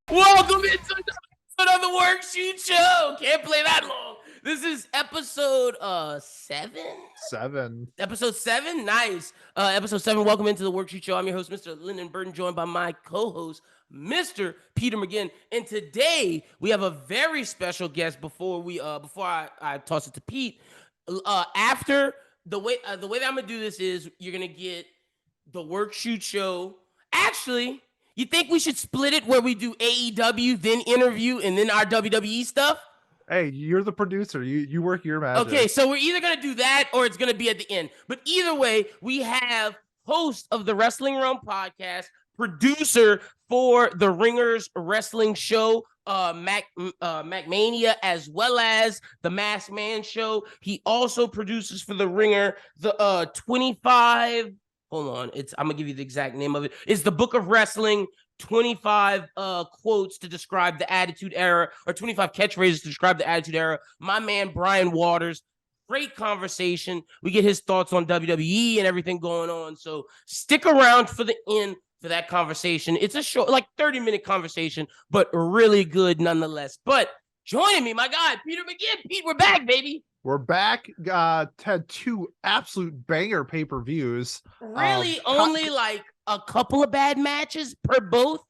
Welcome into another worksheet show. Can't play that long. This is episode 7. Episode 7, nice. Episode 7. Welcome into the worksheet show. I'm your host, Mr. Lyn and Pete, joined by my co-host, Mr. Peter McGinn. And today we have a very special guest. Before I toss it to Pete, after the way that I'm gonna do this is you're gonna get the worksheet show. Actually, you think we should split it where we do AEW, then interview, and then our WWE stuff? Hey, you're the producer. You work your magic. Okay, so we're either going to do that or it's going to be at the end. But either way, we have host of the Wrestling Realm podcast, producer for the Ringers Wrestling Show, MacMania, as well as the Masked Man Show. He also produces for the Ringer the 25... Hold on, I'm gonna give you the exact name of it. It's the Book of Wrestling, 25 quotes to describe the Attitude Era, or 25 catchphrases to describe the Attitude Era. My man Brian Waters, great conversation. We get his thoughts on WWE and everything going on. So stick around for the end for that conversation. It's a short, like 30-minute conversation, but really good nonetheless. But joining me, my guy Peter McGinn. Pete, we're back, baby. We're back. Had two absolute banger pay-per-views. Really, only like a couple of bad matches per both.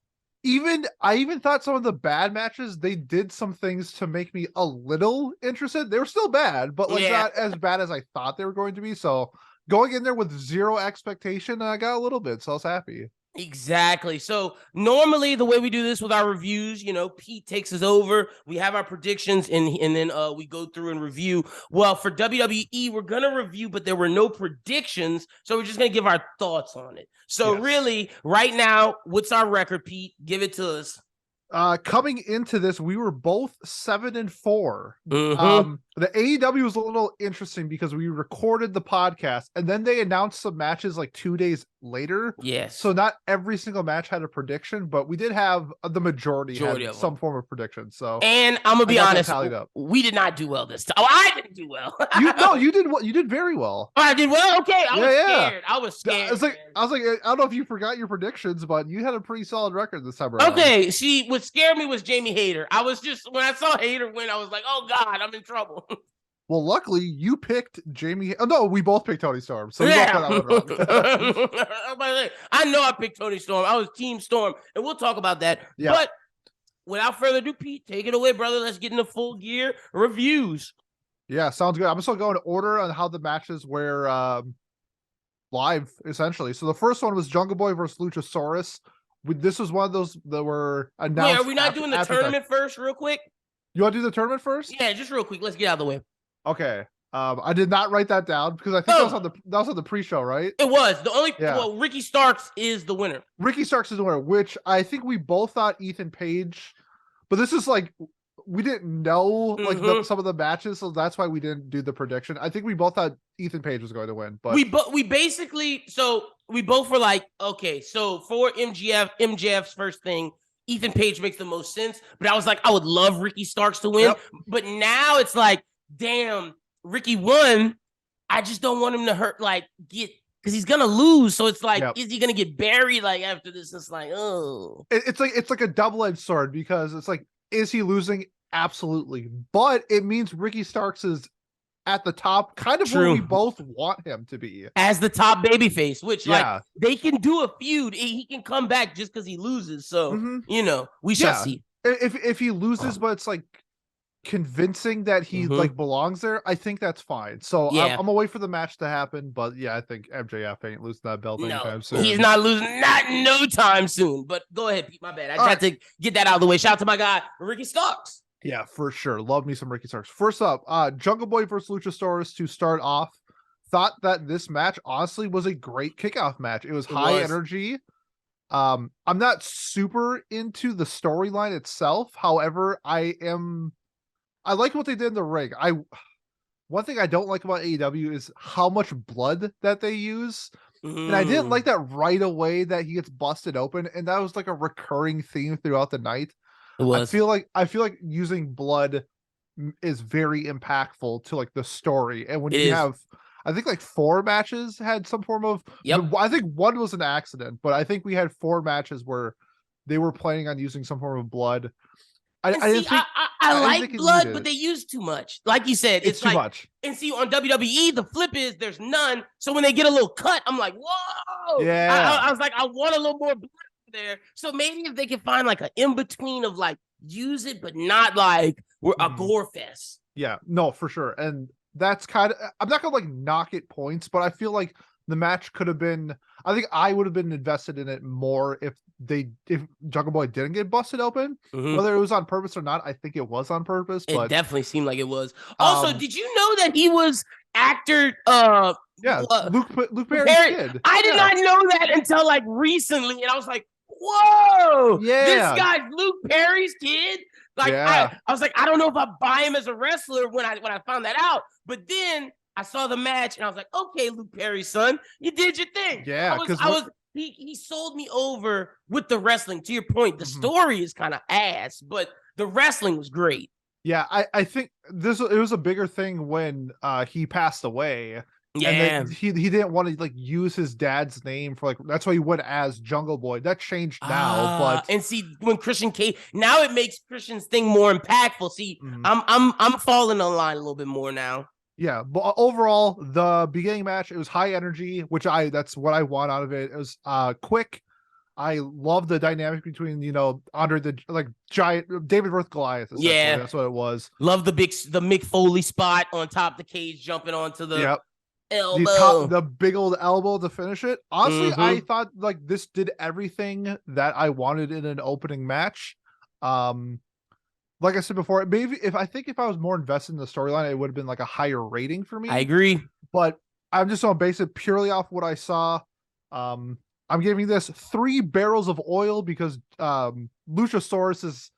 I even thought some of the bad matches, they did some things to make me a little interested. They were still bad, but not as bad as I thought they were going to be. So going in there with zero expectation, I got a little bit, so I was happy. Exactly. So normally the way we do this with our reviews, Pete takes us over. We have our predictions and then we go through and review. Well, for WWE, we're going to review, but there were no predictions. So we're just going to give our thoughts on it. So really, right now, what's our record, Pete? Give it to us. Coming into this, we were both 7-4. Mm-hmm. The AEW was a little interesting because we recorded the podcast and then they announced some matches like 2 days later. Yes. So not every single match had a prediction, but we did have the majority had some form of prediction. So, and I'm gonna be honest, we did not do well this time. Oh, I didn't do well. You did what? You did very well. Oh, I did well. Okay, I was scared. I was scared. I was like, I don't know if you forgot your predictions, but you had a pretty solid record this time around. Okay, see, what scared me was Jamie Hayter. I was just, when I saw Hayter win, I was like, oh God, I'm in trouble. Well, luckily you picked Jamie. Oh no, we both picked Tony Storm. So yeah. I know I picked Tony Storm. I was Team Storm, and we'll talk about that. Yeah. But without further ado, Pete, take it away, brother. Let's get into full gear reviews. Yeah, sounds good. I'm still going to order on how the matches were live, essentially. So the first one was Jungle Boy versus Luchasaurus. This was one of those that were announced. Wait, are we not doing the tournament first, real quick? You want to do the tournament first? Yeah, just real quick. Let's get out of the way. Okay. I did not write that down because I think that was on the pre-show, right? It was. Well, Ricky Starks is the winner. Ricky Starks is the winner, which I think we both thought Ethan Page, but this is like we didn't know some of the matches, so that's why we didn't do the prediction. I think we both thought Ethan Page was going to win, but we basically we both were like, okay, so for MJF's first thing, Ethan Page makes the most sense, but I was like, I would love Ricky Starks to win. Yep. But now it's like, damn, Ricky won. I just don't want him to because he's gonna lose. So it's like, is he gonna get buried after this? It's like, oh, it's like a double-edged sword because it's like, is he losing? Absolutely, but it means Ricky Starks is at the top, kind of where we both want him to be, as the top babyface. Which they can do a feud. He can come back just because he loses. So we shall see. If he loses, but it's like convincing that he belongs there, I think that's fine. So I'm gonna wait for the match to happen, but I think MJF ain't losing that belt anytime soon. He's not losing, not no time soon. But go ahead, Pete, my bad. I had to get that out of the way. Shout out to my guy Ricky Starks. Yeah, for sure. Love me some Ricky Starks. First up, Jungle Boy versus Luchasaurus to start off. Thought that this match honestly was a great kickoff match. It was high energy. I'm not super into the storyline itself. However, I like what they did in the ring. One thing I don't like about AEW is how much blood that they use. And I didn't like that right away that he gets busted open. And that was like a recurring theme throughout the night. It was. I feel like using blood is very impactful to like the story. And when you have, I think like 4 matches had some form of, I think one was an accident, but I think we had 4 matches where they were planning on using some form of blood. I like blood, but they use too much. Like you said, it's too like, much. And see, on WWE, the flip is there's none. So when they get a little cut, I'm like, whoa. Yeah. I was like, I want a little more blood there. So maybe if they can find like an in between of like use it, but not like we're a gore fest. Yeah, no, for sure. And that's kind of, I'm not gonna like knock it points, but I feel like the match could have been, I think I would have been invested in it more if Jungle Boy didn't get busted open. Whether it was on purpose or not, I think it was on purpose. But it definitely seemed like it was. Also, did you know that he was actor Luke Perry's kid? I did not know that until like recently, and I was like, whoa, this guy's Luke Perry's kid. Like I was like, I don't know if I buy him as a wrestler when I found that out, but then I saw the match and I was like, okay, Luke Perry's son, you did your thing. Yeah, he sold me over with the wrestling. To your point, the story is kind of ass, but the wrestling was great. Yeah, I think it was a bigger thing when he passed away. Yeah, and he didn't want to like use his dad's name for like, that's why he went as Jungle Boy. That changed now, but and see when Christian Cage, now it makes Christian's thing more impactful. See, I'm falling in line a little bit more now. Yeah, but overall, the beginning match, it was high energy, that's what I want out of it. It was quick. I love the dynamic between, Andre the like giant David versus Goliath. Yeah, that's what it was. Love the Mick Foley spot on top of the cage, jumping onto the elbow, the big old elbow to finish it. Honestly, I thought like this did everything that I wanted in an opening match. Like I said before, maybe if I was more invested in the storyline, it would have been like a higher rating for me. I agree, but I'm just gonna base it purely off what I saw. I'm giving this 3 barrels of oil because Luchasaurus is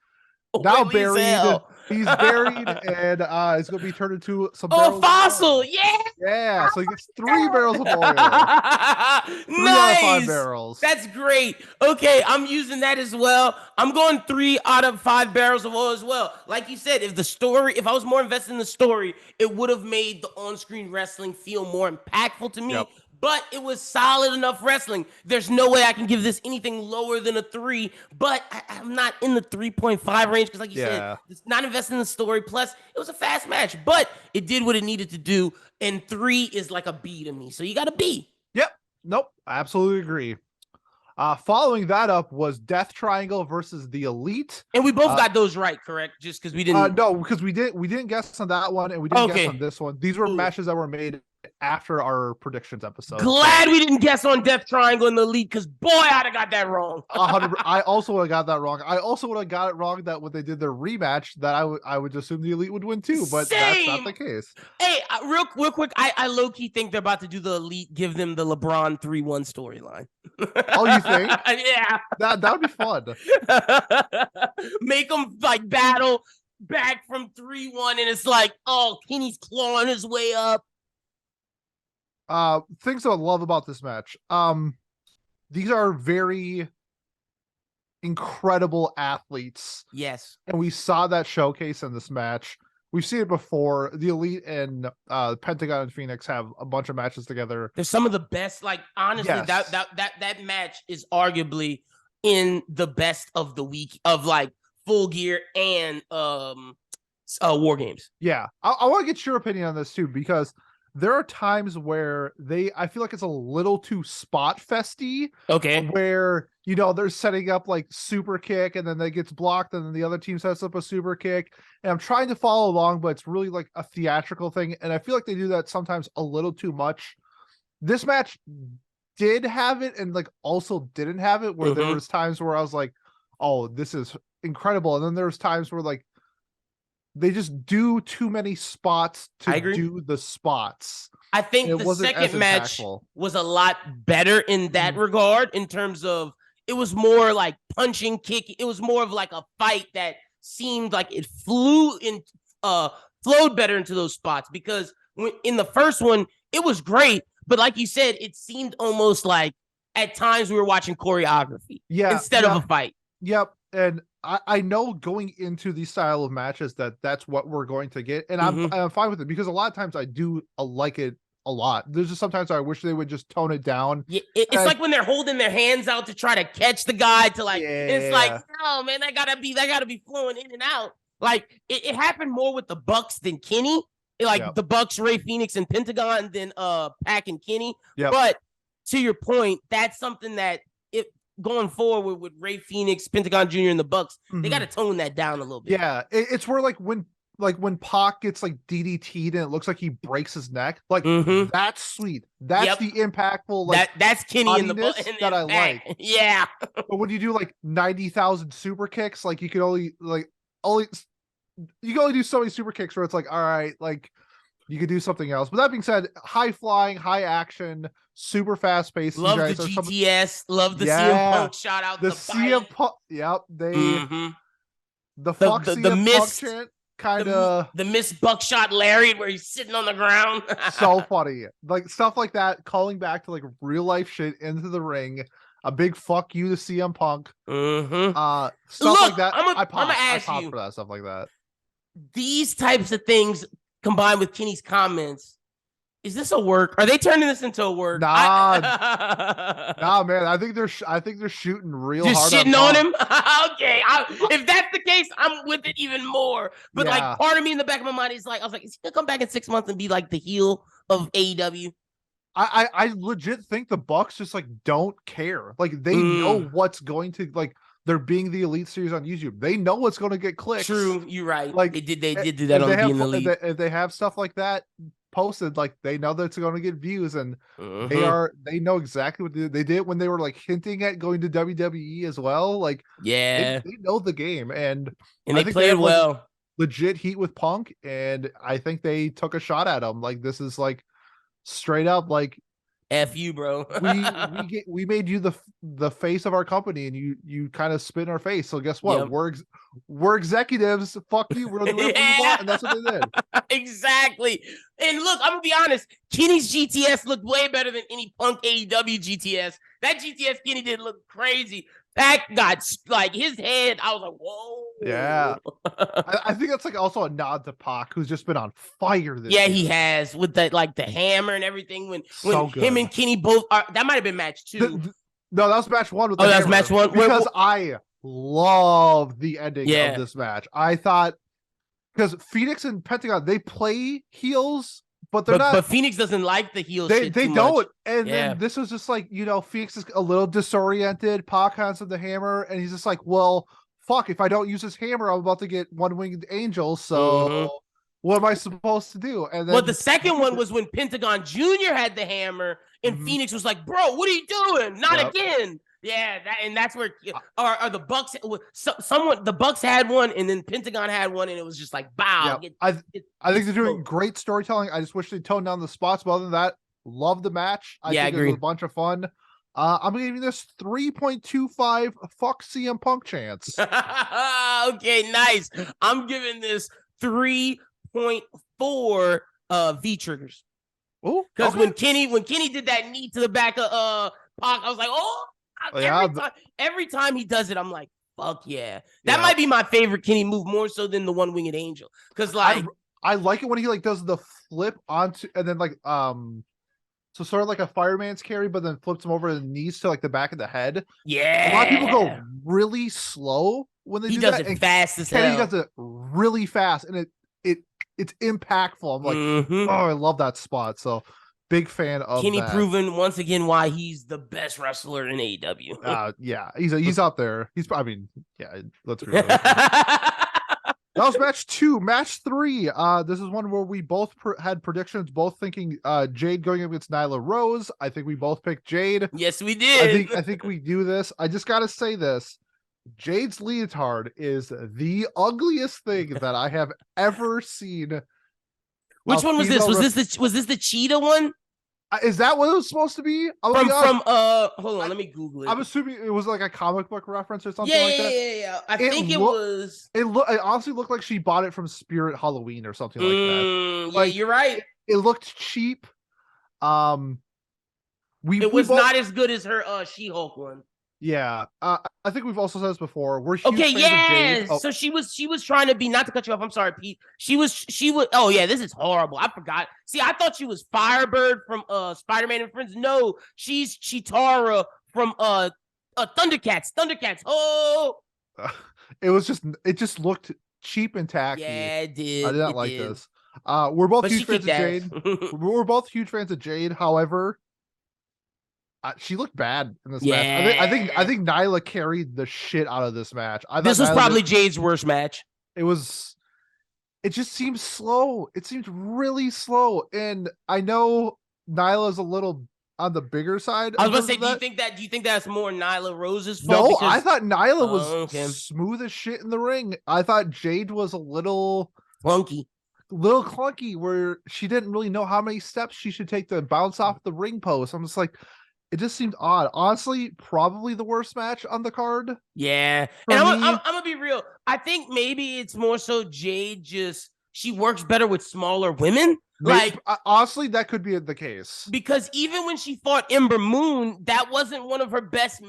now buried. He's buried, and it's gonna be turned into some fossil. Yeah, so he gets 3 barrels of oil. 3 out of 5 barrels. That's great. Okay, I'm using that as well. I'm going 3 out of 5 barrels of oil as well. Like you said, if I was more invested in the story, it would have made the on-screen wrestling feel more impactful to me. Yep. But it was solid enough wrestling. There's no way I can give this anything lower than a 3, but I'm not in the 3.5 range because, like you said, it's not invested in the story. Plus, it was a fast match, but it did what it needed to do, and 3 is like a B to me. So you got a B. Yep. Nope. I absolutely agree. Following that up was Death Triangle versus the Elite, and we both got those right, correct? Just because we didn't. No, because we didn't guess on that one, and we didn't guess on this one. These were matches that were made after our predictions episode. Glad we didn't guess on Death Triangle and the Elite, because boy, I'd have got that wrong. I also would have got that wrong. I also would have got it wrong that when they did their rematch, that I would assume the Elite would win too, but that's not the case. Hey, real quick, I low key think they're about to do the Elite, give them the LeBron 3-1 storyline. Oh, you think? Yeah, that would be fun. Make them like battle back from 3-1, and it's like, oh, Kenny's clawing his way up. Things I love about this match. These are very incredible athletes. Yes. And we saw that showcase in this match. We've seen it before. The Elite and Pentagon and Phoenix have a bunch of matches together. They're some of the best. Like, honestly, that match is arguably in the best of the week of like Full Gear and War Games. Yeah. I want to get your opinion on this too, because there are times where I feel like it's a little too spot festy. Okay. Where, they're setting up like super kick and then they gets blocked and then the other team sets up a super kick. And I'm trying to follow along, but it's really like a theatrical thing. And I feel like they do that sometimes a little too much. This match did have it and like also didn't have it, where there was times where I was like, oh, this is incredible. And then there's times where like, they just do too many spots to do the spots. I think the second match was a lot better in that regard, in terms of it was more like punching, kicking. It was more of like a fight that seemed like it flowed better into those spots, because in the first one, it was great. But like you said, it seemed almost like at times we were watching choreography instead of a fight. Yep. And I know going into these style of matches that's what we're going to get, and I'm fine with it, because a lot of times I do like it a lot. There's just sometimes I wish they would just tone it down. Yeah, it's like when they're holding their hands out to try to catch the guy to like. Yeah. It's like, no, man, that gotta be flowing in and out. Like it happened more with the Bucks than Kenny. Like the Bucks, Ray Phoenix, and Pentagon than Pac and Kenny. Yep. But to your point, that's something that going forward with Ray Phoenix, Pentagon Jr. and the Bucks, they got to tone that down a little bit. Yeah, it's where like when Pac gets like DDT'd and it looks like he breaks his neck, like that's sweet. That's the impactful. Like that's Kenny in the that I like. Yeah. But when you do like 90,000 super kicks, like you can only do so many super kicks where it's like, all right, like you could do something else. But that being said, high flying, high action, super fast pace. Love the GTS. Love the CM Punk shot out. The CM Punk. Yep. The fuck CM Punk chant. Kind of the Miss Buckshot Lariat where he's sitting on the ground. So funny. Like stuff like that, calling back to like real life shit into the ring. A big fuck you to CM Punk. Stuff like that. I pop for that stuff like that. These types of things combined with Kenny's comments, is this a work? Are they turning this into a work? Nah, man. I think they're shooting real hard. Just shitting on him. Okay, if that's the case, I'm with it even more. But like, part of me in the back of my mind is like, I was like, is he gonna come back in 6 months and be like the heel of AEW? I legit think the Bucks just like don't care. Like they know what's going to like. They're being the Elite Series on YouTube. They know what's going to get clicks. True, you're right. Like they did do that on being Elite. If they have stuff like that posted, like they know that it's going to get views, and they know exactly what they did when they were like hinting at going to WWE as well. Like they know the game, and they played well. Legit heat with Punk, and I think they took a shot at him. Like this is like straight up like. F you, bro. we made you the face of our company, and you kind of spit in our face. So guess what? We're executives. Fuck you. We're the what you want, and that's what they did. Exactly. And look, I'm gonna be honest. Kenny's GTS looked way better than any Punk AEW GTS. That GTS Kenny did look crazy. Pac got like his head. I was like, whoa. Yeah. I think that's like also a nod to Pac, who's just been on fire this year. He has with the like the hammer and everything. When him and Kenny both are, that might have been match 2. No, that was match 1 with that was match 1. Because I love the ending of this match. I thought because Phoenix and Pentagon, they play heels. But they're not. But Phoenix doesn't like the heel shit. They don't. Much. And then this was just like, Phoenix is a little disoriented. Pac hands him the hammer, and he's just like, well, fuck, if I don't use this hammer, I'm about to get one-winged angel. So what am I supposed to do? And then the second one was when Pentagon Jr. had the hammer, and Phoenix was like, bro, what are you doing? Not again. Yeah, that's where are the Bucks. The Bucks had one, and then Pentagon had one, and it was just like, bow. I think they're doing great storytelling. I just wish they toned down the spots. But other than that, love the match. I think it was a bunch of fun. I'm giving this 3.25 fuck CM Punk chance. Okay, nice. I'm giving this 3.4 V triggers. Oh, because when Kenny did that knee to the back of Pac, I was like, every time he does it, I'm like, fuck yeah. That might be my favorite Kenny move, more so than the one-winged angel. Because like I like it when he like does the flip onto and then like so sort of like a fireman's carry, but then flips him over the knees to like the back of the head. Yeah. A lot of people go really slow when they do that. He does it fast as hell. Kenny does it really fast, and it's impactful. I'm like, oh, I love that spot. So big fan of Kenny that. Proven once again why he's the best wrestler in AEW. Yeah, he's up there. Let's be real. That was match 2. Match 3. This is one where we both had predictions, both thinking Jade going up against Nyla Rose. I think we both picked Jade. Yes, we did. I think we do this. I just gotta say this. Jade's leotard is the ugliest thing that I have ever seen. Which one was this? Was this the cheetah one? Is that what it was supposed to be? Hold on, let me Google it. I'm assuming it was like a comic book reference or something like that. Yeah. I think it was. It honestly looked like she bought it from Spirit Halloween or something like that. Like, you're right. It looked cheap. It was not as good as her She-Hulk one. Yeah. I think we've also said this before. We're huge Okay, fans of Jade. yes. So she was trying to be, not to cut you off. I'm sorry, Pete. She was. Oh yeah, this is horrible. I forgot. See, I thought she was Firebird from Spider-Man and Friends. No, she's Chitara from Thundercats. Thundercats. Oh, It just looked cheap and tacky. yeah, it I did. did not It like did. this. We're both But she huge fans kicked of ass. Jade. We're both huge fans of Jade. However, she looked bad in this match. I think Nyla carried the shit out of this match. I thought This was Nyla probably Jade's worst match. it just seems slow. It seems really slow. And I know Nyla's a little on the bigger side. I was about to say, do you think that's more Nyla Rose's fault? No, Because I thought Nyla was okay. smooth as shit in the ring. I thought Jade was a little clunky where she didn't really know how many steps she should take to bounce off the ring post. I'm just like, it just seemed odd. Honestly, probably the worst match on the card. Yeah. And I'm gonna be real. I think maybe it's more so Jade she works better with smaller women. Maybe, honestly, that could be the case. Because even when she fought Ember Moon, that wasn't one of her best,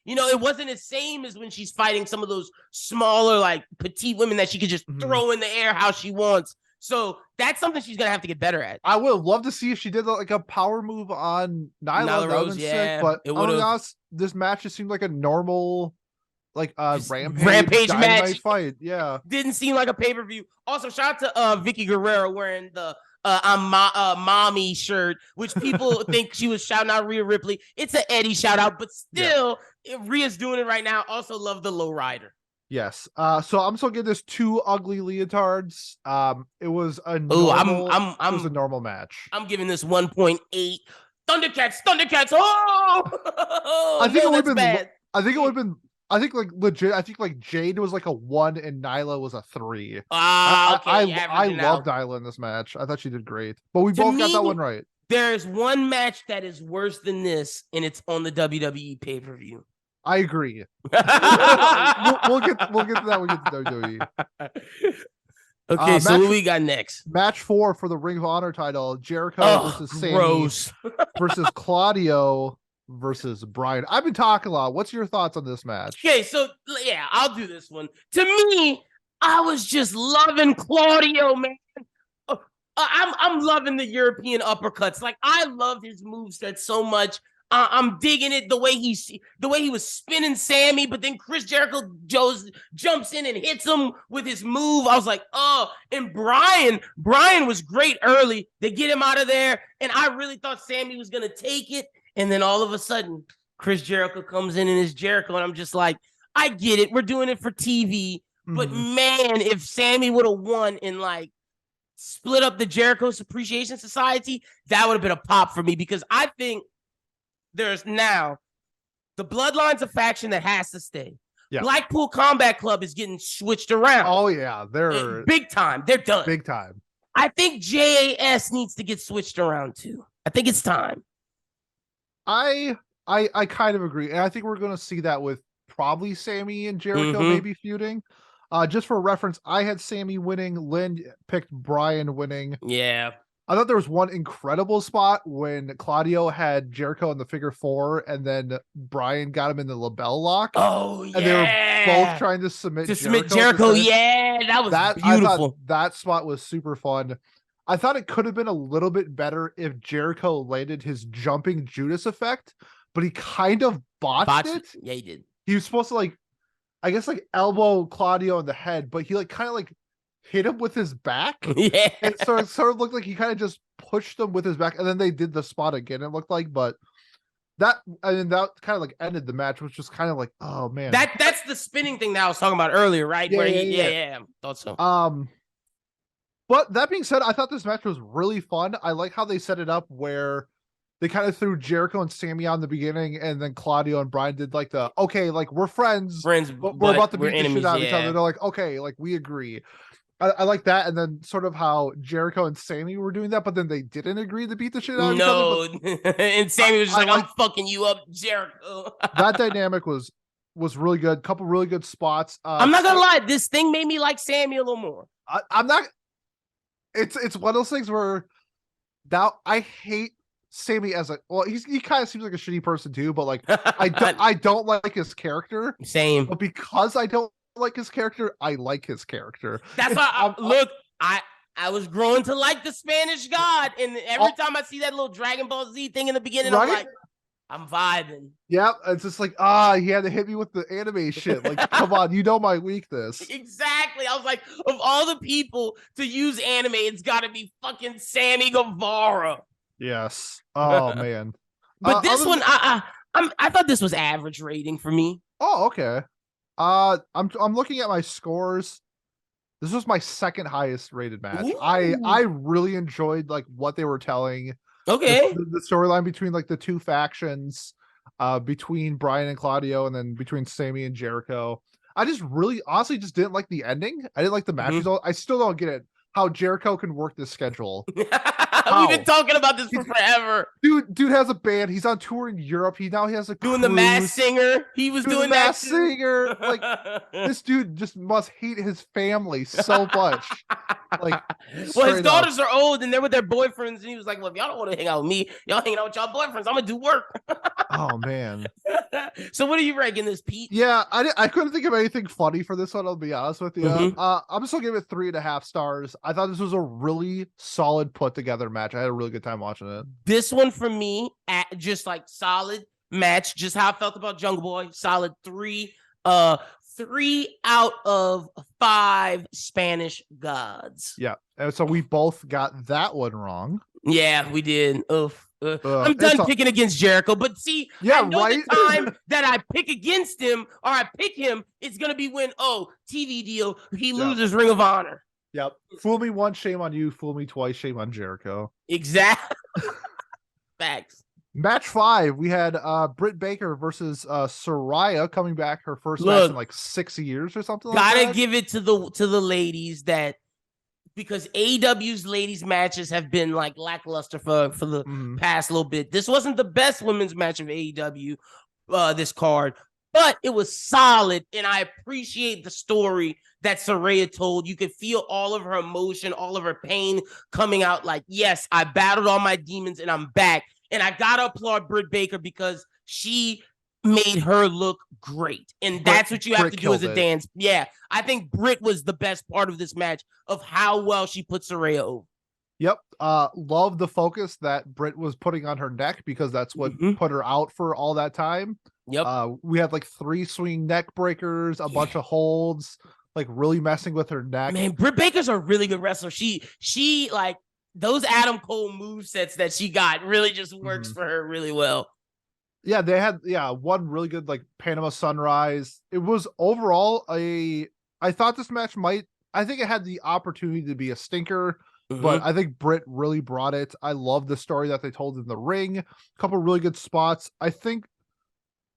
it wasn't the same as when she's fighting some of those smaller, like petite women that she could just throw in the air how she wants. So that's something she's gonna have to get better at. I would love to see if she did like a power move on Nyla Rose, sick, but it I'll be honest, this match just seemed like a normal rampage match fight. Yeah, didn't seem like a pay-per-view. Also, shout out to Vicky Guerrero wearing the mommy shirt, which people think she was shouting out Rhea Ripley. It's an Eddie shout out, but still, Rhea's doing it right now. Also love the low rider. Yes. So I'm still giving this 2 ugly leotards. It was a normal. It was a normal match. I'm giving this 1.8. Thundercats. Oh, I think no, it would have been bad. I think it would have been. I think like legit. I think like Jade was like a 1 and Nyla was a 3. Okay, I loved Nyla in this match. I thought she did great. But we both got that one right. There's one match that is worse than this, and it's on the WWE pay-per-view. I agree. we'll get to that. We'll get to WWE. Okay, so what we got next? Match 4 for the Ring of Honor title: Jericho versus Sammy versus Claudio versus Brian. I've been talking a lot. What's your thoughts on this match? Okay, so yeah, I'll do this one. To me, I was just loving Claudio, man. I'm loving the European uppercuts. Like, I love his moveset so much. I'm digging it the way he was spinning Sammy, but then Chris Jericho jumps in and hits him with his move. I was like, oh, and Brian was great early. They get him out of there, and I really thought Sammy was gonna take it. And then all of a sudden, Chris Jericho comes in and is Jericho, and I'm just like, I get it. We're doing it for TV, but man, if Sammy would have won and like split up the Jericho's Appreciation Society, that would have been a pop for me, because I think there's now the Bloodline's a faction that has to stay. Yeah. Blackpool Combat Club is getting switched around. Oh yeah, they're big time. They're done. Big time. I think JAS needs to get switched around too. I think it's time. I kind of agree, and I think we're going to see that with probably Sammy and Jericho maybe feuding. Just for reference, I had Sammy winning. Lynn picked Brian winning. Yeah. I thought there was one incredible spot when Claudio had Jericho in the figure 4, and then Brian got him in the label lock. Oh, yeah. And they were both trying to submit Jericho. Yeah, that was beautiful. I thought that spot was super fun. I thought it could have been a little bit better if Jericho landed his jumping Judas effect, but he kind of botched it. Yeah, he did. He was supposed to elbow Claudio in the head, but he kind of hit him with his back. Yeah. And so it sort of looked like he kind of just pushed him with his back, and then they did the spot again, it looked like, but that kind of ended the match, which was kind of like, oh man. That's the spinning thing that I was talking about earlier, right? Yeah. Thought so. But that being said, I thought this match was really fun. I like how they set it up where they kind of threw Jericho and Sammy on the beginning, and then Claudio and Brian did we're friends, but we're about to beat the shit out of each other. They're like, okay, we agree. I like that, and then sort of how Jericho and Sammy were doing that, but then they didn't agree to beat the shit out of each other. No, and Sammy was just I'm fucking you up, Jericho. That dynamic was really good. Couple really good spots. I'm not gonna lie, this thing made me like Sammy a little more. I'm not. It's one of those things where now I hate Sammy as he kind of seems like a shitty person too, but like I don't like his character. Same. But because I don't like his character, I like his character. That's why I was growing to like the Spanish God, and every time I see that little Dragon Ball Z thing in the beginning, I'm like, I'm vibing. Yeah, it's just like, he had to hit me with the anime shit. Like, come on, you know my weakness. Exactly. I was like, of all the people to use anime, it's got to be fucking Sammy Guevara. Yes. Oh man. But this one, I thought this was average rating for me. Oh, okay. I'm looking at my scores. This was my second highest rated match. Ooh. I really enjoyed like what they were telling. Okay. The storyline between like the two factions, between Brian and Claudio, and then between Sammy and Jericho. I just really honestly just didn't like the ending. I didn't like the match result. I still don't get it. How Jericho can work this schedule. We've been talking about this for forever. Dude has a band. He's on tour in Europe. He has a doing the Masked Singer. He was doing that Masked Singer. Like this dude just must hate his family so much. Like, well, his daughters are old and they're with their boyfriends, and he was like, "Well, if y'all don't want to hang out with me, y'all hanging out with y'all boyfriends. I'm gonna do work." Oh man. So what are you ranking this, Pete? Yeah, I couldn't think of anything funny for this one. I'll be honest with you. I'm just gonna give it 3.5 stars. I thought this was a really solid put together match. I had a really good time watching it. This one for me, just like solid match, just how I felt about Jungle Boy. Solid 3. 3 out of 5 Spanish gods. Yeah, and so we both got that one wrong. Yeah, we did. I'm done picking against Jericho, but see, I know the time that I pick against him or I pick him, it's gonna be when TV deal, he loses Ring of Honor. Yep. Fool me once, shame on you. Fool me twice, shame on Jericho. Exactly. Facts. Match 5, we had Britt Baker versus Saraya coming back, her first match in like 6 years or something like that. Gotta give it to the ladies, that because AEW's ladies matches have been like lackluster for the past little bit. This wasn't the best women's match of AEW, this card, but it was solid, and I appreciate the story that Saraya told. You could feel all of her emotion, all of her pain coming out. Like, yes, I battled all my demons and I'm back. And I gotta applaud Britt Baker because she made her look great. And that's what you have to do as a dance. Yeah, I think Britt was the best part of this match, of how well she put Saraya over. Yep. Love the focus that Britt was putting on her neck, because that's what put her out for all that time. Yep. We had like 3 swing neck breakers, a bunch of holds, like really messing with her neck. Man, Britt Baker's a really good wrestler. She like, those Adam Cole movesets that she got really just works for her really well. Yeah, they had one really good like Panama Sunrise. It was overall I thought this match I think it had the opportunity to be a stinker, but I think Britt really brought it. I love the story that they told in the ring. A couple really good spots. I think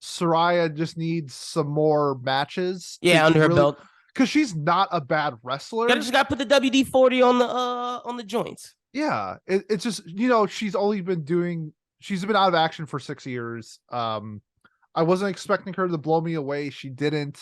Saraya just needs some more matches. Yeah, under her belt. Because she's not a bad wrestler. Just got to put the WD-40 on the joints. Yeah, it's just, she's been out of action for 6 years. I wasn't expecting her to blow me away. She didn't.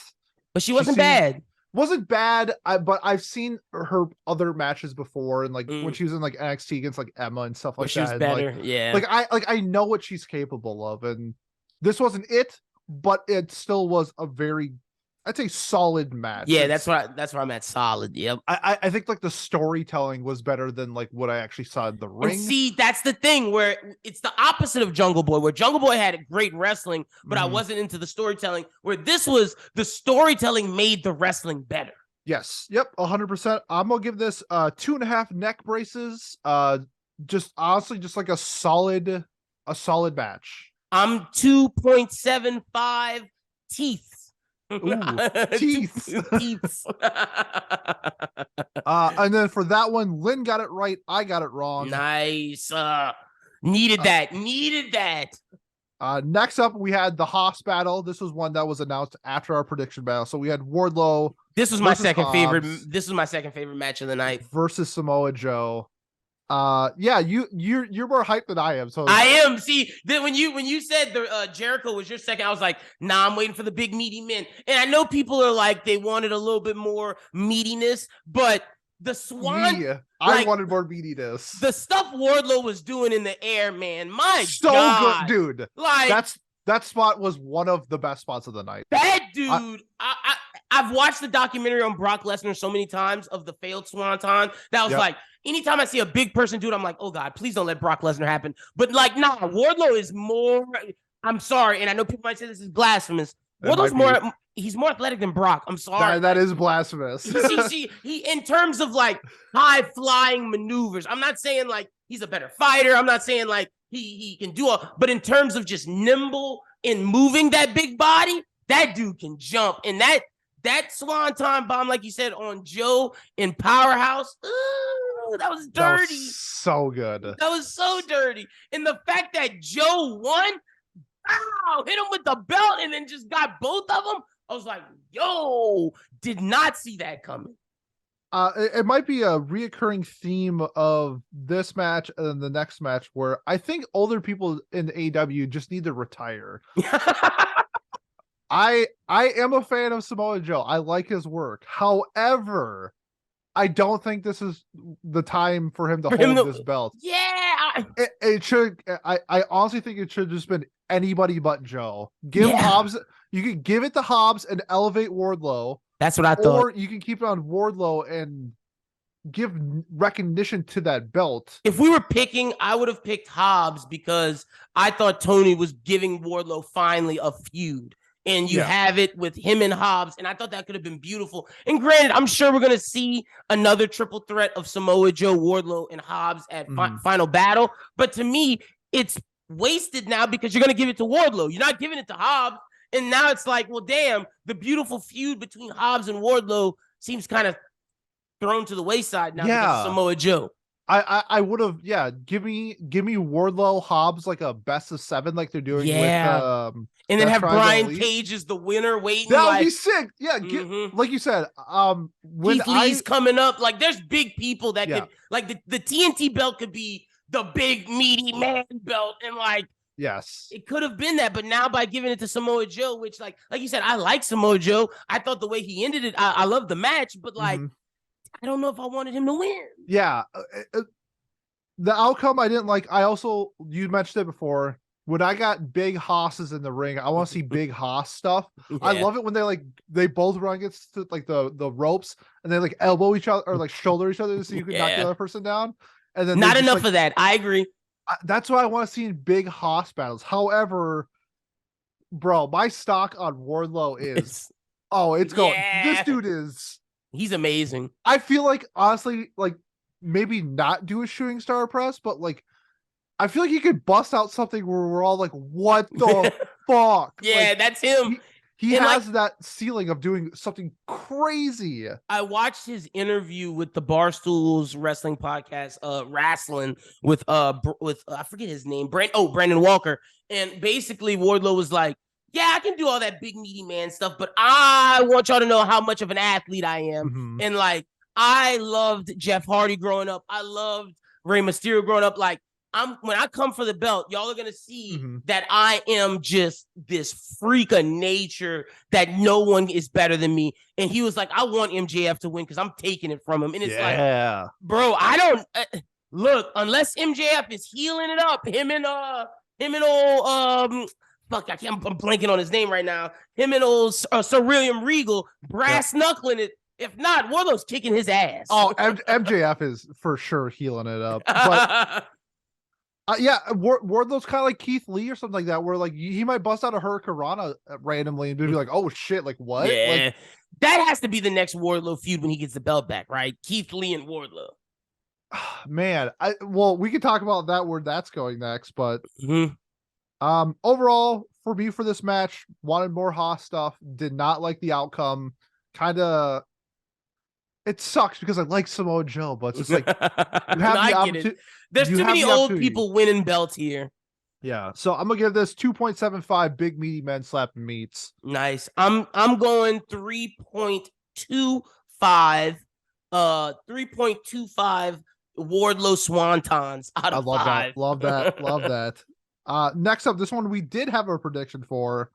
But she wasn't bad. Wasn't bad, but I've seen her other matches before, and like when she was in like NXT against like Emma and stuff like that. She was better, yeah. I know what she's capable of, and this wasn't it, but it still was a very, I'd say, solid match. Yeah, that's where I'm at. Solid. Yep. I think like the storytelling was better than like what I actually saw in the ring. And see, that's the thing, where it's the opposite of Jungle Boy, where Jungle Boy had great wrestling, but I wasn't into the storytelling. Where this was, the storytelling made the wrestling better. Yes. Yep. 100%. I'm gonna give this 2.5 neck braces. Just honestly, just like a solid match. I'm 2.75 teeth. Ooh, teeth. And then for that one, Lynn got it right. I got it wrong. Nice. Needed that. Next up, we had the Haas battle. This was one that was announced after our prediction battle. So we had Wardlow. This was my second favorite. This was my second favorite match of the night versus Samoa Joe. Yeah, you're more hyped than I am. So I am. See, then when you said the Jericho was your second, I was like, nah, I'm waiting for the big meaty men. And I know people are like, they wanted a little bit more meatiness, but the Swan. I wanted more meatiness. The stuff Wardlow was doing in the air, man. My so God. good, dude. Like that spot was one of the best spots of the night. That dude, I've watched the documentary on Brock Lesnar so many times of the failed Swanton. That was like, anytime I see a big person do it, I'm like, oh God, please don't let Brock Lesnar happen. But like, nah, Wardlow is more. I'm sorry, and I know people might say this is blasphemous. Wardlow's more. He's more athletic than Brock. I'm sorry. That is blasphemous. He in terms of like high flying maneuvers. I'm not saying like he's a better fighter. I'm not saying like he can do all, but in terms of just nimble in moving that big body, that dude can jump. And that Swanton bomb, like you said, on Joe in Powerhouse, ooh, that was dirty. That was so good. That was so dirty. And the fact that Joe won, hit him with the belt and then just got both of them. I was like, yo, did not see that coming. It might be a reoccurring theme of this match and the next match where I think older people in AEW just need to retire. I am a fan of Samoa Joe. I like his work. However, I don't think this is the time for him to hold this belt. Yeah. It should. I honestly think it should have just been anybody but Joe. Give Hobbs. You can give it to Hobbs and elevate Wardlow. That's what I thought. Or you can keep it on Wardlow and give recognition to that belt. If we were picking, I would have picked Hobbs because I thought Tony was giving Wardlow finally a feud. And you have it with him and Hobbs. And I thought that could have been beautiful. And granted, I'm sure we're going to see another triple threat of Samoa Joe, Wardlow, and Hobbs at Final Battle. But to me, it's wasted now because you're going to give it to Wardlow. You're not giving it to Hobbs. And now it's like, well, damn, the beautiful feud between Hobbs and Wardlow seems kind of thrown to the wayside now because of Samoa Joe. I would have, give me Wardlow Hobbs like a best of 7 like they're doing with and then have Brian Cage as the winner waiting. That would be sick. Yeah, like you said, when Keith Lee's coming up, like there's big people that could like the TNT belt could be the big meaty man belt, and like it could have been that, but now by giving it to Samoa Joe, which like you said, I like Samoa Joe. I thought the way he ended it, I love the match, but like I don't know if I wanted him to win. Yeah, the outcome I didn't like. I also, you mentioned it before, when I got big hosses in the ring, I want to see big hoss stuff. I love it when they both run against like the ropes and they like elbow each other or like shoulder each other so you can knock the other person down. And then not enough of that. I agree. That's what I want to see in big hoss battles. However, bro, my stock on Wardlow is it's going. This dude he's amazing. I feel like honestly, like maybe not do a shooting star press, but like I feel like he could bust out something where we're all like, what the fuck? Yeah, like, that's him. He has like, that ceiling of doing something crazy. I watched his interview with the Barstools Wrestling Podcast, wrestling with I forget his name, Brandon Walker. And basically Wardlow was like, yeah, I can do all that big meaty man stuff, but I want y'all to know how much of an athlete I am. And like, I loved Jeff Hardy growing up. I loved Rey Mysterio growing up. Like, when I come for the belt, y'all are gonna see that I am just this freak of nature that no one is better than me. And he was like, I want MJF to win because I'm taking it from him. And it's like, bro, I don't look unless MJF is healing it up. Him and old fuck, I'm blanking on his name right now. Him and old Sir William Regal brass knuckling it. If not, Wardlow's kicking his ass. Oh, MJF is for sure healing it up. But Wardlow's kind of like Keith Lee or something like that, where like he might bust out a Hurricanrana randomly and be like, "Oh shit, like what?" Yeah, like, that has to be the next Wardlow feud when he gets the belt back, right? Keith Lee and Wardlow. Man, we could talk about that where that's going next, but overall for me for this match, wanted more Haas stuff. Did not like the outcome. Kind of. It sucks because I like Samoa Joe, but it's just like you have the opportunity. There's too many old people winning belts here. Yeah, so I'm gonna give this 2.75 big meaty men slapping meats. Nice. I'm going 3.25. 3.25 Wardlow Swantons out of 5. Love that. Next up, this one we did have a prediction for.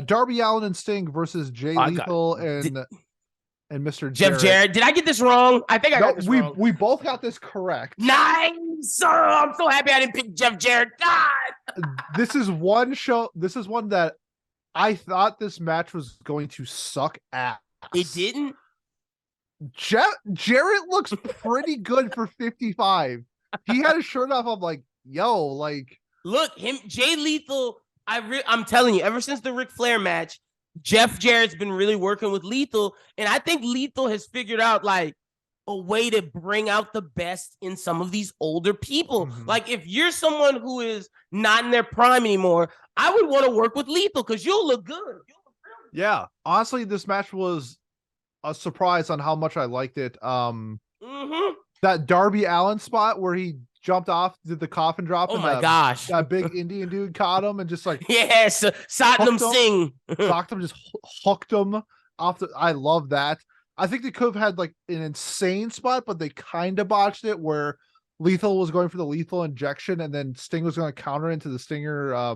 Darby Allin and Sting versus Jay Lethal and and Mr. Jeff Jarrett. Did I get this wrong? I think I got this wrong. We both got this correct. Nice. Oh, I'm so happy I didn't pick Jeff Jarrett. God. This is one that I thought this match was going to suck ass. It didn't. Jarrett looks pretty good for 55. He had his shirt off. I'm like, yo, like, look, Jay Lethal. I'm telling you, ever since the Ric Flair match, Jeff Jarrett's been really working with Lethal, and I think Lethal has figured out like a way to bring out the best in some of these older people. Mm-hmm. Like if you're someone who is not in their prime anymore, I would want to work with Lethal because you'll look good. Yeah, honestly, this match was a surprise on how much I liked it. That Darby Allin spot where he jumped off, did the coffin drop. Oh my gosh. That big Indian dude caught him and just like, yes, Satnam Singh. Socked him, just hooked him off I love that. I think they could have had like an insane spot, but they kind of botched it where Lethal was going for the lethal injection and then Sting was going to counter into the Stinger,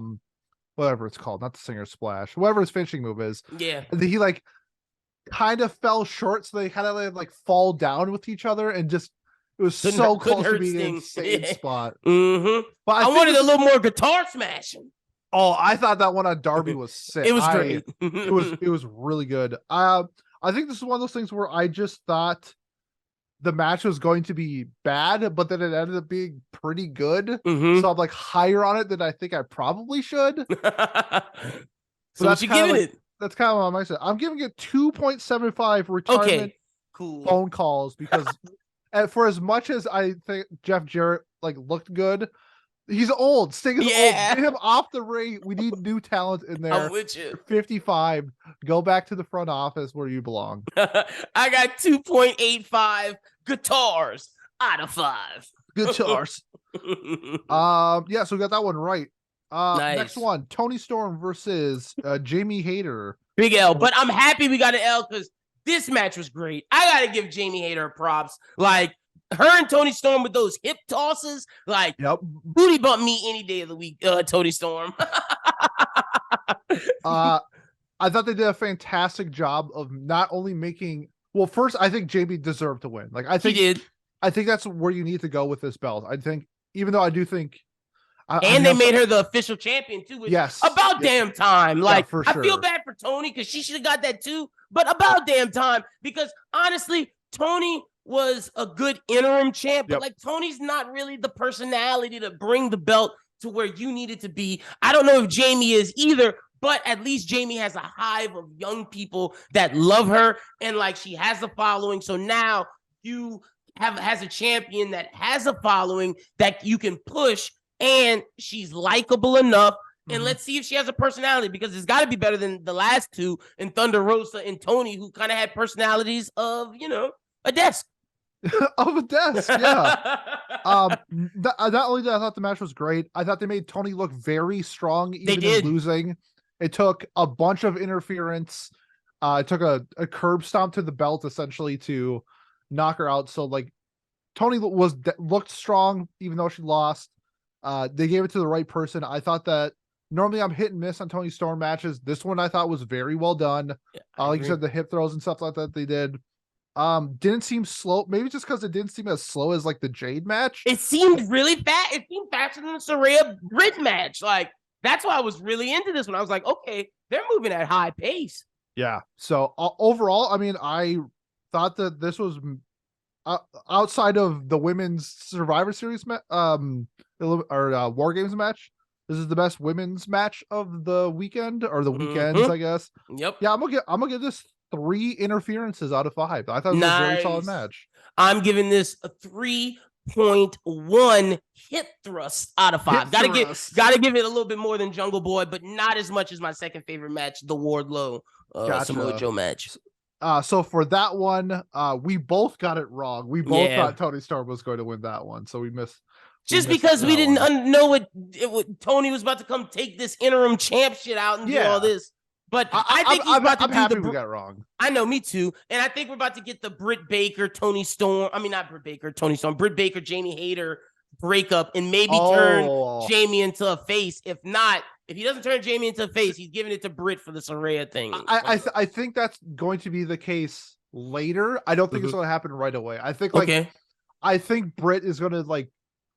whatever it's called, not the Stinger Splash, whatever his finishing move is. Yeah. And then he like kind of fell short, so they kind of like fall down with each other and just it was so close to being an insane spot. Mm-hmm. But I wanted a little more guitar smashing. Oh, I thought that one on Darby was sick. It was great. it was really good. I think this is one of those things where I just thought the match was going to be bad, but then it ended up being pretty good. Mm-hmm. So I'm like higher on it than I think I probably should. So what you giving it? That's kind of what I said. I'm giving it 2.75 retirement phone calls because for as much as I think Jeff Jarrett like looked good, he's old. Sting is old. Get him off the ring. We need new talent in there. I'm with you. 55. Go back to the front office where you belong. I got 2.85 guitars out of 5. Guitars. Yeah, so we got that one right. Nice. Next one, Toni Storm versus Jamie Hayter. Big L, but I'm happy we got an L because this match was great. I gotta give Jamie Hayter props. Like her and Toni Storm with those hip tosses, like booty bump me any day of the week. Toni Storm. I thought they did a fantastic job of not only making. Well, first, I think Jamie deserved to win. Like I think he did. I think that's where you need to go with this belt. I think, even though I do think. They made her the official champion too. Which about damn time. Like for sure. I feel bad for Toni because she should have got that too. But about damn time because honestly, Toni was a good interim champ. But like Toni's not really the personality to bring the belt to where you need it to be. I don't know if Jamie is either. But at least Jamie has a hive of young people that love her and like she has a following. So now you has a champion that has a following that you can push. And she's likable enough. And let's see if she has a personality because it's got to be better than the last two in Thunder Rosa and Toni, who kind of had personalities of, a desk. Of a desk, yeah. Not only did I thought the match was great, I thought they made Toni look very strong, even in losing. It took a bunch of interference. It took a curb stomp to the belt, essentially, to knock her out. So, like, Toni looked strong, even though she lost. They gave it to the right person. I thought that normally I'm hit and miss on Toni Storm matches. This one I thought was very well done. Like you said, the hip throws and stuff like that they did. Didn't seem slow. Maybe just because it didn't seem as slow as like the Jade match. It seemed really fast. It seemed faster than the Saraya Britt match. Like that's why I was really into this one. I was like, okay, they're moving at high pace. Yeah. So overall, I mean, I thought that this was outside of the women's Survivor Series War Games match, this is the best women's match of the weekend or the weekends, I guess. Yep. Yeah, I'm gonna give this 3 interferences out of 5. I thought it was a very solid match. I'm giving this a 3.1 hip thrust out of 5. Gotta give it a little bit more than Jungle Boy, but not as much as my second favorite match, the Wardlow Samoa Joe match. So for that one, we both got it wrong. We both thought Toni Storm was going to win that one, so we missed. Just because we didn't know what Toni was about to come take this interim champ shit out and do all this. But I think he's about to do happy we got wrong. I know, me too. And I think we're about to get the Britt Baker, Toni Storm. I mean, not Britt Baker, Toni Storm. Britt Baker, Jamie Hayter breakup and maybe turn Jamie into a face. If not, if he doesn't turn Jamie into a face, he's giving it to Britt for the Saraya thing. I think that's going to be the case later. I don't think it's going to happen right away. I think I think Britt is going to like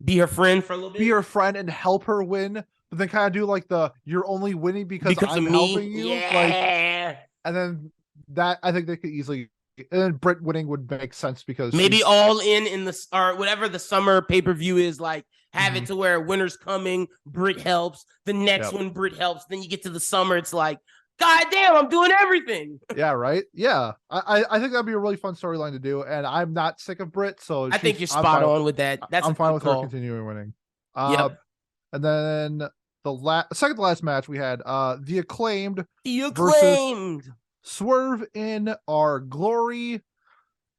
be her friend for a little bit, be her friend and help her win, but then kind of do like you're only winning because I'm helping you. Yeah. Like, and then that I think they could easily. And then Britt winning would make sense because maybe All in the or whatever the summer pay-per-view is, like have it to where winter's coming, Britt helps, the next one Britt helps, then you get to the summer, it's like, God damn, I'm doing everything. Yeah, right. Yeah, I think that'd be a really fun storyline to do, and I'm not sick of Britt, so I think you're spot on with that. I'm fine with her continuing winning. Yep. And then the second to last match we had the Acclaimed versus Swerve in Our Glory.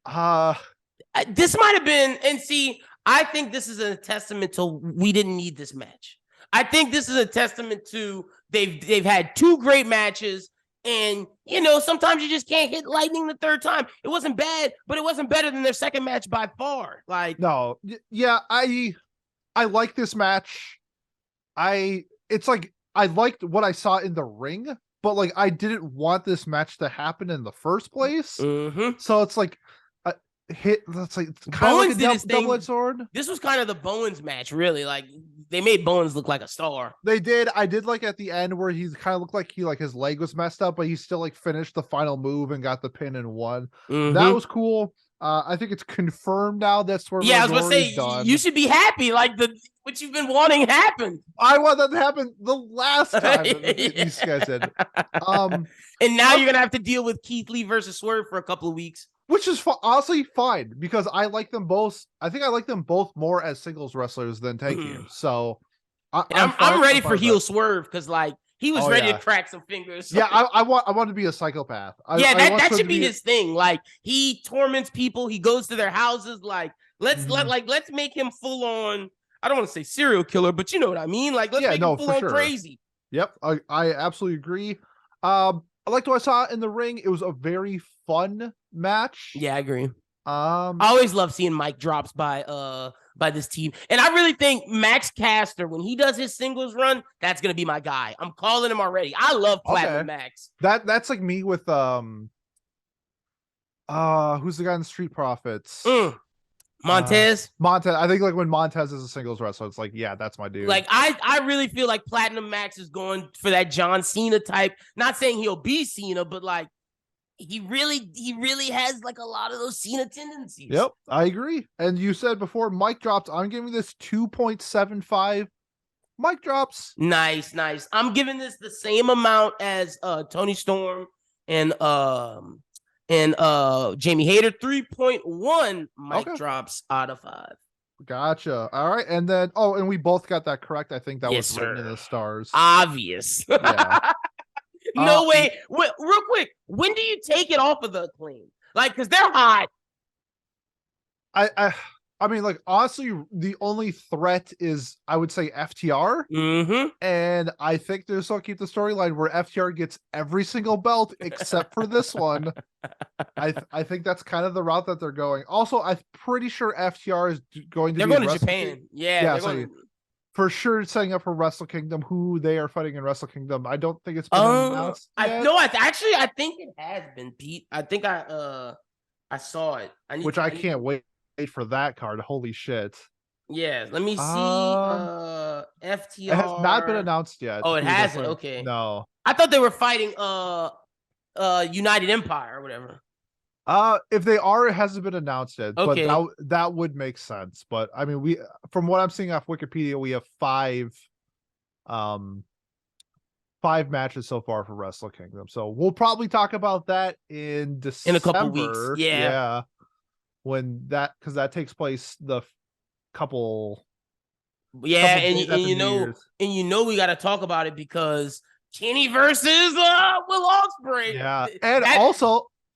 This might have been, and see, I think this is a testament to we didn't need this match. I think this is a testament to they've had two great matches, and you know, sometimes you just can't hit lightning the third time. It wasn't bad, but it wasn't better than their second match by far. Like, no, yeah, I like this match. It's like I liked what I saw in the ring, but like I didn't want this match to happen in the first place. So it's like that's like kind of like a double-edged sword. This was kind of the Bowens match, really. Like they made Bowens look like a star. They did. I did like at the end where he kind of looked like his leg was messed up, but he still like finished the final move and got the pin and won. That was cool. I think it's confirmed now that's where I was gonna say done. You should be happy. Like what you've been wanting happened. I want that to happen the last time these guys did. And now you're gonna have to deal with Keith Lee versus Swerve for a couple of weeks, which is honestly fine because I like them both. I think I like them both more as singles wrestlers than tag teams. So I'm ready for heel Swerve because like he was ready to crack some fingers. Yeah, I want to be a psychopath. That should be his thing. Like he torments people. He goes to their houses. Like let's make him full on. I don't want to say serial killer, but you know what I mean. Like let's make him full on crazy. Yep, I absolutely agree. I liked what I saw in the ring. It was a very fun match. Yeah, I agree. I always love seeing mic drops by this team. And I really think Max Caster, when he does his singles run, that's gonna be my guy. I'm calling him already. I love Platinum Max. That's like me with who's the guy in the Street Profits? Montez. I think like when Montez is a singles wrestler, it's like, yeah, that's my dude. Like I really feel like Platinum Max is going for that John Cena type. Not saying he'll be Cena, but like he really has like a lot of those Cena tendencies. Yep, I agree. And you said before mic drops, I'm giving this 2.75 mic drops. Nice. I'm giving this the same amount as Tony Storm and Jamie Hayter, 3.1 mic drops out of 5. Gotcha. All right. And then and we both got that correct. I think that was written in the stars. Obvious. Yeah. No way. Real quick, when do you take it off of the Acclaim? Like, because they're hot. I mean, like, honestly, the only threat is, I would say, FTR. And I think they'll still keep the storyline where FTR gets every single belt except for this one. I think that's kind of the route that they're going. Also, I'm pretty sure FTR is going to They're going to Japan. Yeah, for sure setting up for Wrestle Kingdom, who they are fighting in Wrestle Kingdom. I don't think it's been announced yet. I think it has been, Pete. I think I saw it. I can't wait for that card. Holy shit. Yeah, let me see. FTR. It has not been announced yet. Oh, it hasn't? Okay. No. I thought they were fighting United Empire or whatever. If they are, it hasn't been announced yet. Okay. But that would make sense. But I mean, from what I'm seeing off Wikipedia, we have 5 matches so far for Wrestle Kingdom. So we'll probably talk about that in December. In a couple weeks. Yeah. When because that takes place the couple. Yeah, and you know we got to talk about it because Kenny versus Will Ospreay. Yeah,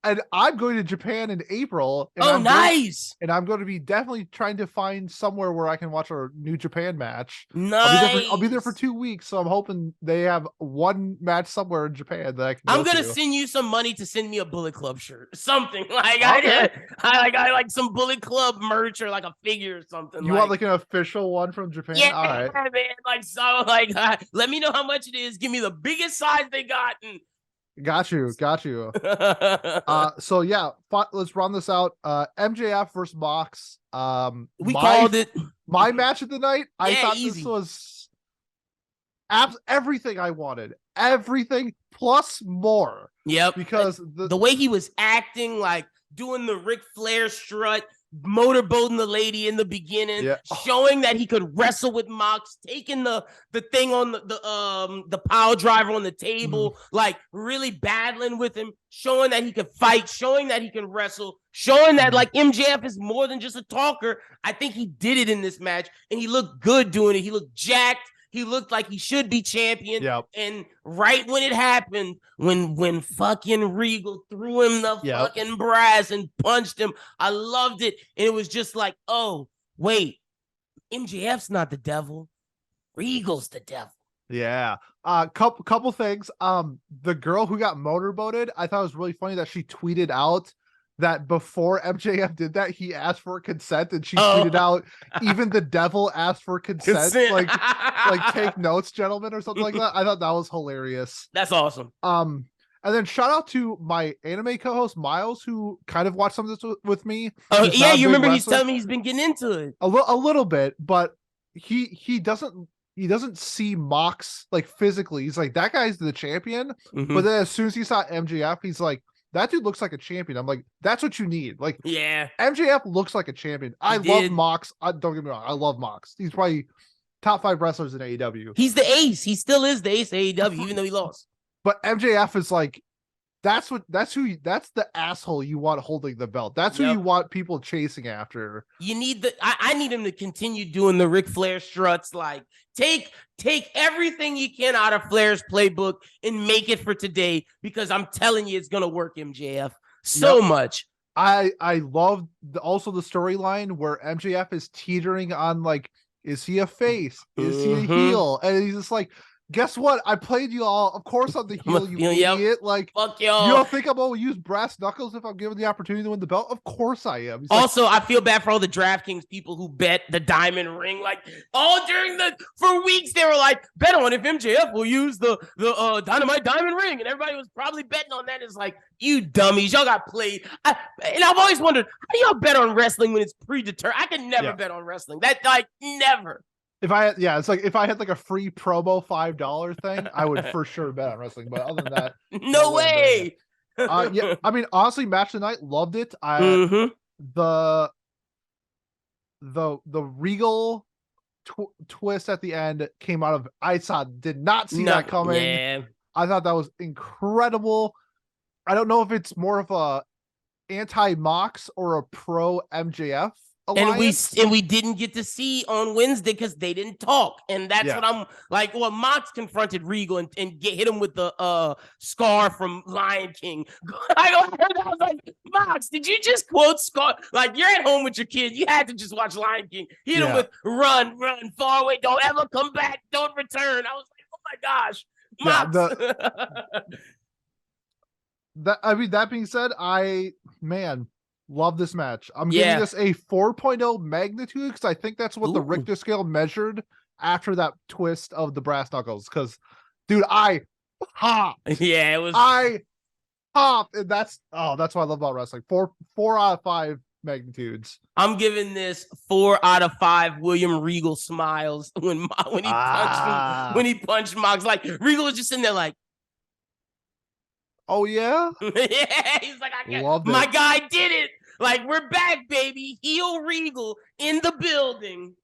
and I'm going to Japan in April. And nice! And I'm going to be definitely trying to find somewhere where I can watch a New Japan match. Nice. I'll be there for 2 weeks, so I'm hoping they have one match somewhere in Japan that I can. I'm gonna send you some money to send me a Bullet Club shirt, something like I like some Bullet Club merch or like a figure or something. You want like an official one from Japan? Yeah, all right, man. Let me know how much it is. Give me the biggest size they got and. Got you. So yeah, let's run this out. MJF versus Mox. We called it. My match of the night. I thought easy. this was everything I wanted. Everything plus more. Yep. Because the way he was acting, like doing the Ric Flair strut, motorboating the lady in the beginning, showing that he could wrestle with Mox, taking the thing on the pile driver on the table, like really battling with him, showing that he could fight, showing that he can wrestle, showing that like MJF is more than just a talker. I think he did it in this match, and he looked good doing it. He looked jacked. He looked like he should be champion. Yep. And right when it happened, when fucking Regal threw him the fucking brass and punched him, I loved it. And it was just like, oh, wait, MJF's not the devil. Regal's the devil. Yeah. Couple things. The girl who got motorboated, I thought it was really funny that she tweeted out that before MJF did that, he asked for consent, and she tweeted out, even the devil asked for consent. like take notes, gentlemen, or something like that. I thought that was hilarious. That's awesome. And then shout out to my anime co-host Miles, who kind of watched some of this with me. Oh yeah, you remember he's telling me he's been getting into it a little bit, but he doesn't see Mox like physically. He's like, that guy's the champion. But then as soon as he saw MJF, he's like, that dude looks like a champion. I'm like, that's what you need. Like, yeah, MJF looks like a champion. I love Mox. Don't get me wrong. I love Mox. He's probably top 5 wrestlers in AEW. He's the ace. He still is the ace of AEW, even though he lost. But MJF is like, that's the asshole you want holding the belt. That's who you want people chasing after. You need I need him to continue doing the Ric Flair struts. Like, take everything you can out of Flair's playbook and make it for today, because I'm telling you, it's gonna work, MJF, so much. I love also the storyline where MJF is teetering on, like, is he a face? Is he a heel? And he's just like, guess what? I played you all. Of course I'm the heel, you idiot. Like, fuck y'all. You don't think I'm going to use brass knuckles if I'm given the opportunity to win the belt? Of course I am. He's also, I feel bad for all the DraftKings people who bet the diamond ring. Like, all for weeks, they were like, bet on if MJF will use the Dynamite diamond ring. And everybody was probably betting on that. It's like, you dummies, y'all got played. And I've always wondered, how do y'all bet on wrestling when it's predetermined? I can never bet on wrestling. Never. If I had, it's like if I had like a free promo $5 thing, I would for sure bet on wrestling. But other than that, no way. Yeah, I mean, honestly, match of the night, loved it. The Regal twist at the end came out of, did not see that coming. Yeah. I thought that was incredible. I don't know if it's more of a anti-Mox or a pro MJF. Alliance. And we didn't get to see on Wednesday because they didn't talk, and that's what I'm like. Well, Mox confronted Regal and hit him with the Scar from Lion King. I was like, Mox, did you just quote Scar? Like, you're at home with your kid, you had to just watch Lion King. Hit him with run far away, don't ever come back, don't return. I was like, oh my gosh, Mox. That being said, love this match. I'm giving this a 4.0 magnitude because I think that's what the Richter scale measured after that twist of the brass knuckles. Because, dude, I popped. Yeah, it was. I popped, and that's why I love about wrestling. 4 out of 5 magnitudes. I'm giving this 4 out of 5 William Regal smiles when he punched Mox. Like, Regal was just in there like, oh yeah, yeah. He's like, my guy did it. Like, we're back, baby. Heel Regal in the building.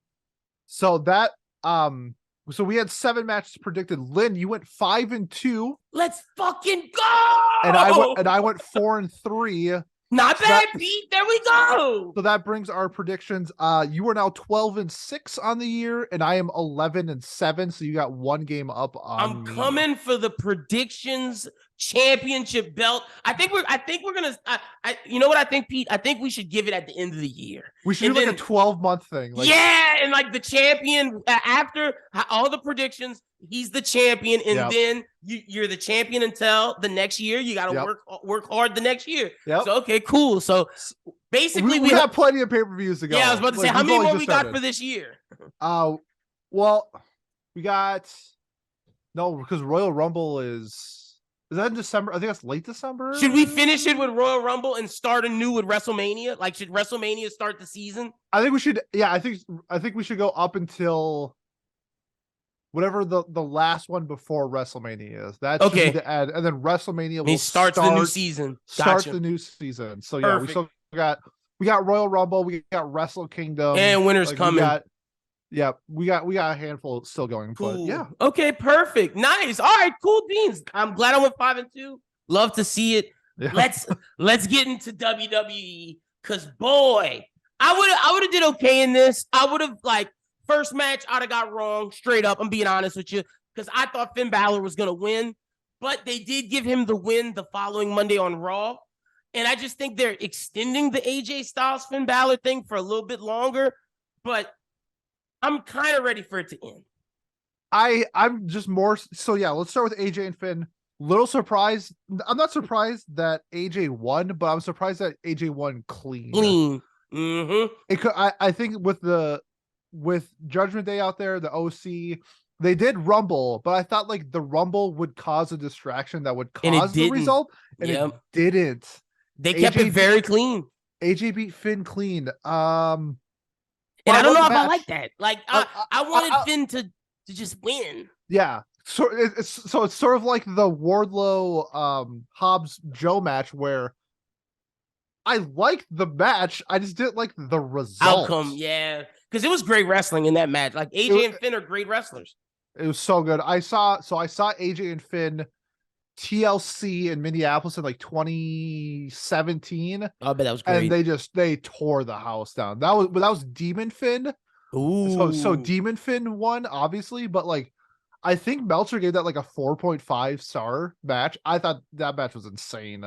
So that so we had 7 matches predicted. Lynn, you went 5-2. Let's fucking go. And I went 4-3. Not bad, Pete. There we go. So that brings our predictions. You are now 12-6 on the year, and I am 11-7. So you got 1 game up on me. Coming for the predictions championship belt. I think we're gonna. You know what I think, Pete? I think we should give it at the end of the year. We should do like a 12-month thing. Like, and like the champion after all the predictions, he's the champion, and then you're the champion until the next year. You got to work hard the next year. So okay, cool. So basically, we have plenty of pay-per-views to go. Yeah, I was about to say, how many more we got for this year? Well, we got because Royal Rumble is Is that in December? I think that's late December. Should we finish it with Royal Rumble and start anew with WrestleMania? Like, should WrestleMania start the season? I think we should. Yeah, I think we should go up until whatever the last one before WrestleMania is. That should be the end, and then WrestleMania will start the new season. Start the new season. So yeah, we still got Royal Rumble, we got Wrestle Kingdom, and winter's coming. We got a handful still going. Cool. But yeah. Okay, perfect. Nice. All right, cool beans. I'm glad I went 5-2. Love to see it. Yeah. Let's get into WWE. Cause boy, I would have did okay in this. I would have first match I'd have got wrong straight up. I'm being honest with you. Because I thought Finn Balor was gonna win, but they did give him the win the following Monday on Raw. And I just think they're extending the AJ Styles Finn Balor thing for a little bit longer. But I'm kind of ready for it to end. I'm just more so. Yeah, let's start with AJ and Finn. Little surprised. I'm not surprised that AJ won, but I'm surprised that AJ won clean. Mm-hmm. It could. I think with Judgment Day out there, the OC, they did Rumble, but I thought the Rumble would cause a distraction that would cause the result, and it didn't. They kept it very clean. AJ beat Finn clean. And I don't know if I like that. I wanted Finn to just win. Yeah. So it's sort of like the Wardlow Hobbs Joe match where I liked the match. I just didn't like the result. Outcome, yeah. Because it was great wrestling in that match. AJ and Finn are great wrestlers. It was so good. I saw AJ and Finn TLC in Minneapolis in 2017. I bet that was great. And they tore the house down. That was Demon Finn. Ooh. So Demon Finn won, obviously, but I think Meltzer gave that a 4.5 star match. I thought that match was insane.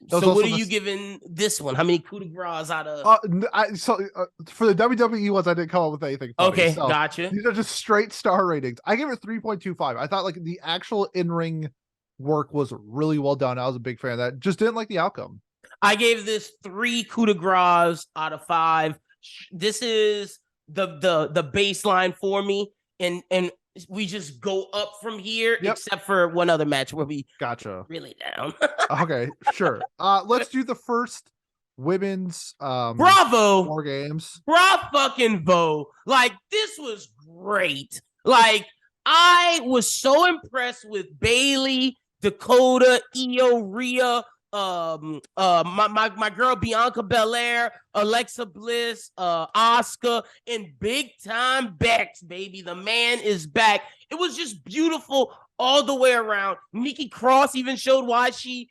So what are you giving this one? How many coup de grace out of? For the WWE ones, I didn't come up with anything funny, okay, gotcha. These are just straight star ratings. I gave it 3.25. I thought the actual in-ring work was really well done. I was a big fan of that. Just didn't like the outcome. I gave this 3 coup de grace out of 5. This is the baseline for me, and we just go up from here, except for one other match where we really down. Okay, sure. Let's do the first women's Bravo War Games. Bravo fucking Vo. This was great. I was so impressed with Bailey, Dakota, Io, Rhea, my girl Bianca Belair, Alexa Bliss, Asuka, and big time Bex, baby. The man is back. It was just beautiful all the way around. Nikki Cross even showed why she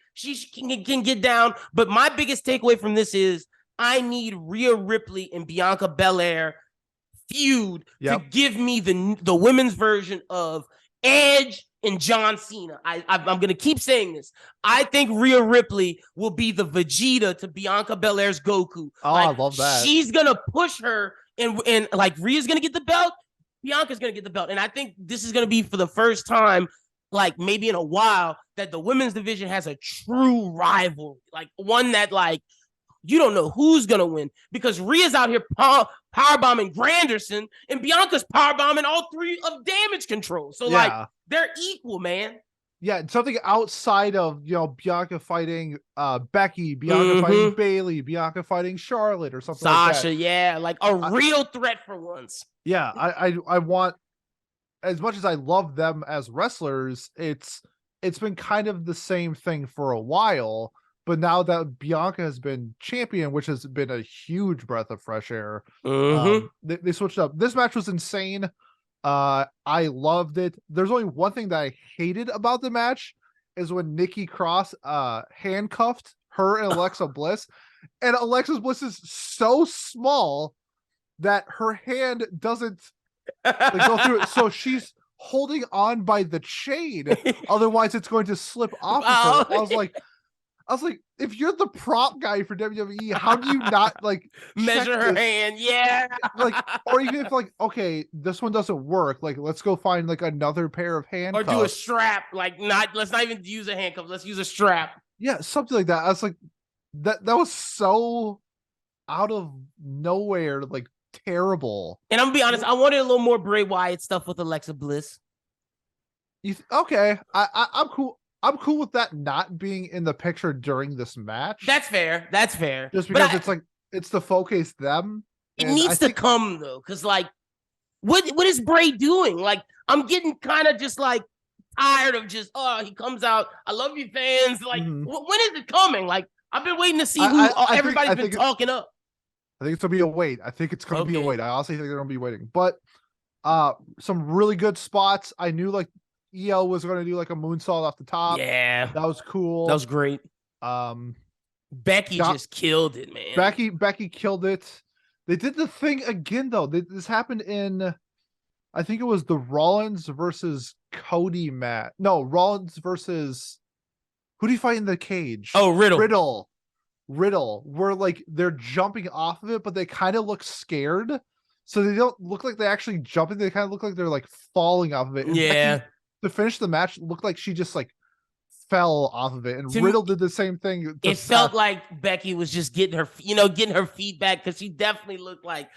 can get down. But my biggest takeaway from this is I need Rhea Ripley and Bianca Belair feud to give me the women's version of Edge and John Cena. I'm going to keep saying this. I think Rhea Ripley will be the Vegeta to Bianca Belair's Goku. Oh, I love that. She's going to push her, and Rhea's going to get the belt. Bianca's going to get the belt. And I think this is going to be for the first time, maybe in a while, that the women's division has a true rival. One that, you don't know who's going to win, because Rhea's out here powerbombing Granderson, and Bianca's powerbombing all 3 of Damage Control. So, they're equal, man. Yeah, something outside of, Bianca fighting Becky, Bianca fighting Bailey, Bianca fighting Charlotte or something Sasha, like that. A real threat for once. Yeah, I want, as much as I love them as wrestlers, it's been kind of the same thing for a while. But now that Bianca has been champion, which has been a huge breath of fresh air, they switched up. This match was insane. I loved it. There's only one thing that I hated about the match is when Nikki Cross handcuffed her and Alexa Bliss. And Alexa Bliss is so small that her hand doesn't go through it. So she's holding on by the chain. Otherwise, it's going to slip off of her. I was like, if you're the prop guy for WWE, how do you not measure her hand? Yeah. Or even if okay, this one doesn't work. Let's go find another pair of handcuffs. Or do a strap. Let's not even use a handcuff. Let's use a strap. Yeah, something like that. I was like, that was so out of nowhere, terrible. And I'm gonna be honest, I wanted a little more Bray Wyatt stuff with Alexa Bliss. Okay, I'm cool. I'm cool with that not being in the picture during this match. That's fair. That's fair. Just because it's like it's to focus them. It needs to come though, because like, what is Bray doing? Like, I'm getting kind of just like tired of just he comes out. I love you, fans. Like, when is it coming? Like, I've been waiting to see who everybody's been talking up. I think it's gonna be a wait. I think it's gonna be a wait. I honestly think they're gonna be waiting. But some really good spots. I knew like EL was gonna do like a moonsault off the top. Yeah, that was cool. That was great. Becky just killed it, man. Becky killed it. They did the thing again though. This happened in, I think it was the Rollins versus Cody match. No, Rollins versus who do you fight in the cage? Oh, Riddle. Where like they're jumping off of it, but they kind of look scared. So they don't look like they're actually jumping. They kind of look like they're like falling off of it. And Becky, to finish the match, looked like she just like fell off of it. And Riddle did the same thing. It felt like Becky was just getting her feet back, because she definitely looked like,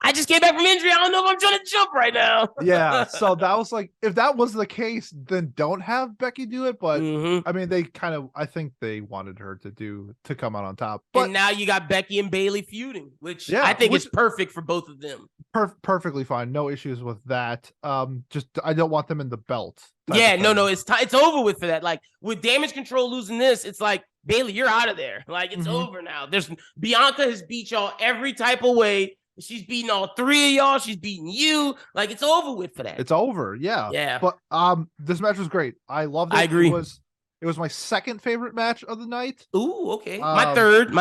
I just came back from injury. I don't know if I'm trying to jump right now. Yeah. So that was like, if that was the case, then don't have Becky do it. But I mean, I think they wanted her to come out on top. But and now you got Becky and Bayley feuding, which I think is perfect for both of them. Perfectly fine. No issues with that. Just, I don't want them in the belt. Yeah, no, it's over with for that. Like with Damage Control losing this, it's like, Bayley, you're out of there. Like it's over now. Bianca has beat y'all every type of way. She's beating all three of y'all. She's beating you. Like it's over with for that. It's over. Yeah. Yeah. But this match was great. I loved it. I agree. It was my second favorite match of the night. Ooh, okay. My third.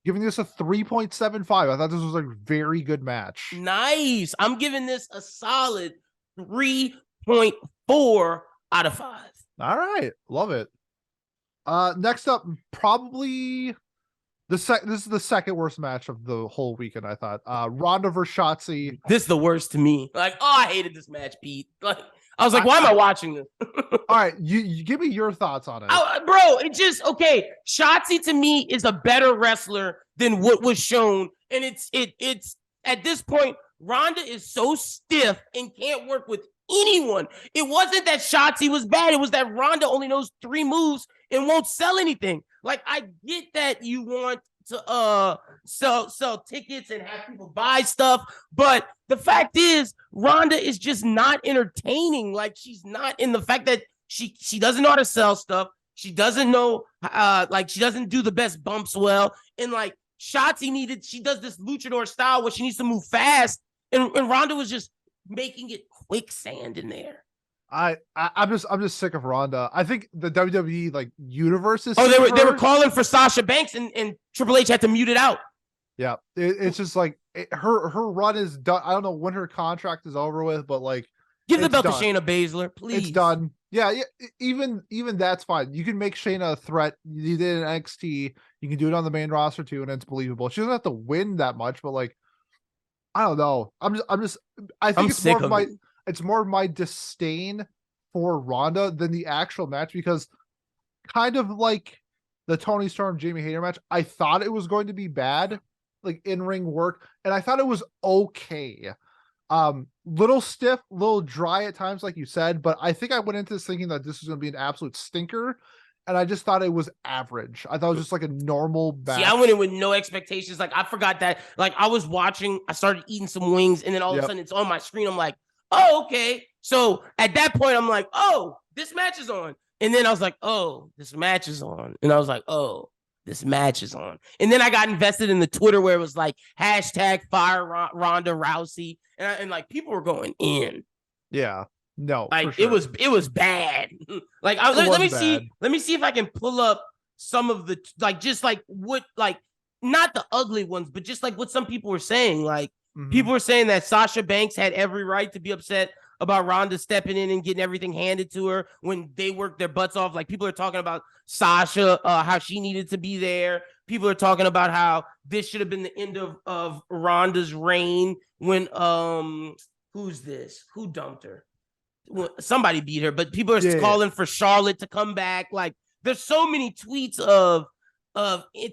Giving this a 3.75. I thought this was a very good match. Nice. I'm giving this a solid 3.4 out of 5. All right. Love it. Next up, probably this is the second worst match of the whole weekend, I thought. Ronda versus Shotzi. This is the worst to me. Like, I hated this match, Pete. Like, I was like, why am I watching this? All right, you give me your thoughts on it. Bro, it just, okay, Shotzi to me is a better wrestler than what was shown. And it's at this point, Ronda is so stiff and can't work with anyone. It wasn't that Shotzi was bad. It was that Ronda only knows 3 moves and won't sell anything. Like, I get that you want to sell tickets and have people buy stuff, but the fact is Ronda is just not entertaining. Like, she's not, in the fact that she doesn't know how to sell stuff. She doesn't know she doesn't do the best bumps well. And like Shotzi she does this luchador style where she needs to move fast, and Ronda was just making it quicksand in there. I'm just sick of Ronda. I think the WWE like universe is. They were calling for Sasha Banks, and Triple H had to mute it out. Yeah, it's just like her run is done. I don't know when her contract is over with, but like, give the belt to Shayna Baszler, please. It's done. Yeah. Even that's fine. You can make Shayna a threat. You did in NXT. You can do it on the main roster too, and it's believable. She doesn't have to win that much, but like, I don't know. I think it's more of my disdain for Ronda than the actual match, because kind of like the Toni Storm Jamie Hayter match, I thought it was going to be bad, like in-ring work, and I thought it was okay. Little stiff, little dry at times, like you said, but I think I went into this thinking that this was going to be an absolute stinker, and I just thought it was average. I thought it was just like a normal match. See, I went in with no expectations. Like, I forgot that. Like, I was watching, I started eating some wings, and then all of a sudden it's on my screen. I'm like, oh, okay. So at that point, I'm like, oh, this match is on. And then I was like, oh, this match is on. And I was like, oh, this match is on. And then I got invested in the Twitter where it was like #fire Ronda Rousey. And like people were going in. Yeah. No. Like sure. it was bad. Like let me see if I can pull up some of the not the ugly ones, but just like what some people were saying. Like, people were saying that Sasha Banks had every right to be upset about Ronda stepping in and getting everything handed to her when they worked their butts off. Like, people are talking about Sasha, how she needed to be there. People are talking about how this should have been the end of Ronda's reign when, who's this? Who dumped her? Somebody beat her, but people are calling for Charlotte to come back. Like, there's so many tweets of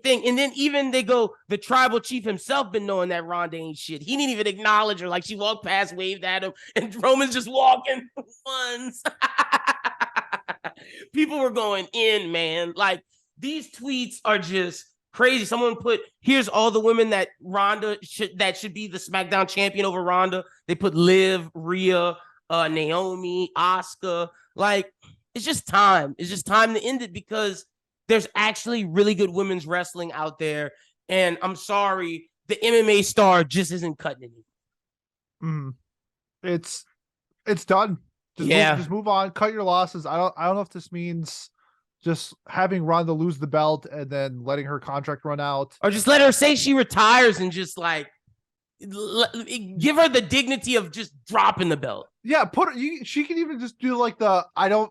thing, and then even they go, the tribal chief himself been knowing that Ronda ain't shit. He didn't even acknowledge her. Like, she walked past, waved at him, and Roman's just walking once. People were going in, man. Like, these tweets are just crazy. Someone put, here's all the women that should be the SmackDown champion over Ronda. They put Liv, Rhea, Naomi, Asuka. Like, it's just time. It's just time to end it because there's actually really good women's wrestling out there. And I'm sorry, the MMA star just isn't cutting it. It's done. Just move on. Cut your losses. I don't know if this means just having Ronda lose the belt and then letting her contract run out, or just let her say she retires and just like give her the dignity of just dropping the belt. Yeah, she can even just do like I'm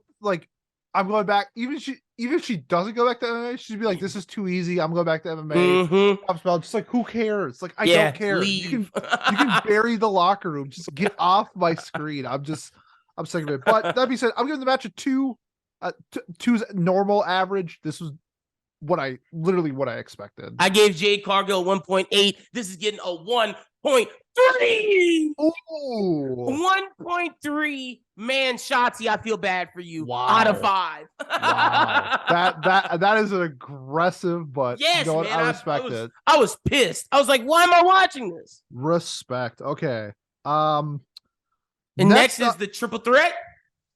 going back. Even if she doesn't go back to MMA, she'd be like, "This is too easy. I'm going back to MMA." Just like, who cares? Like, I don't care. Leave. You can bury the locker room. Just get off my screen. I'm sick of it. But that being said, I'm giving the match a 2. 2's normal average. This was literally what I expected. I gave Jade Cargill 1.8. This is getting a 1.3. Ooh. 1.3. Man, Shotzi, I feel bad for you. Wow. Out of 5. Wow. That is an aggressive, but yes, you know what? man, I respect it. I was pissed. I was like, why am I watching this? Respect. Okay. And next is the triple threat.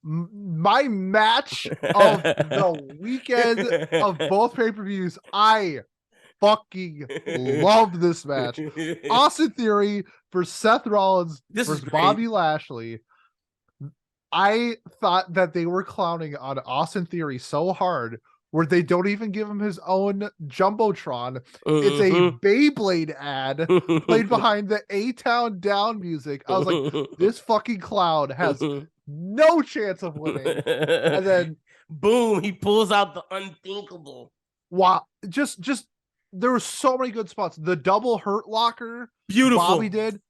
My match of the weekend of both pay-per-views. I fucking love this match. Austin Theory versus Seth Rollins versus Bobby Lashley. I thought that they were clowning on Austin Theory so hard where they don't even give him his own Jumbotron. It's a Beyblade ad played behind the A-Town Down music. I was like, this fucking clown has no chance of winning. And then boom, he pulls out the unthinkable. Wow. Just there were so many good spots. The double hurt locker, beautiful. Bobby did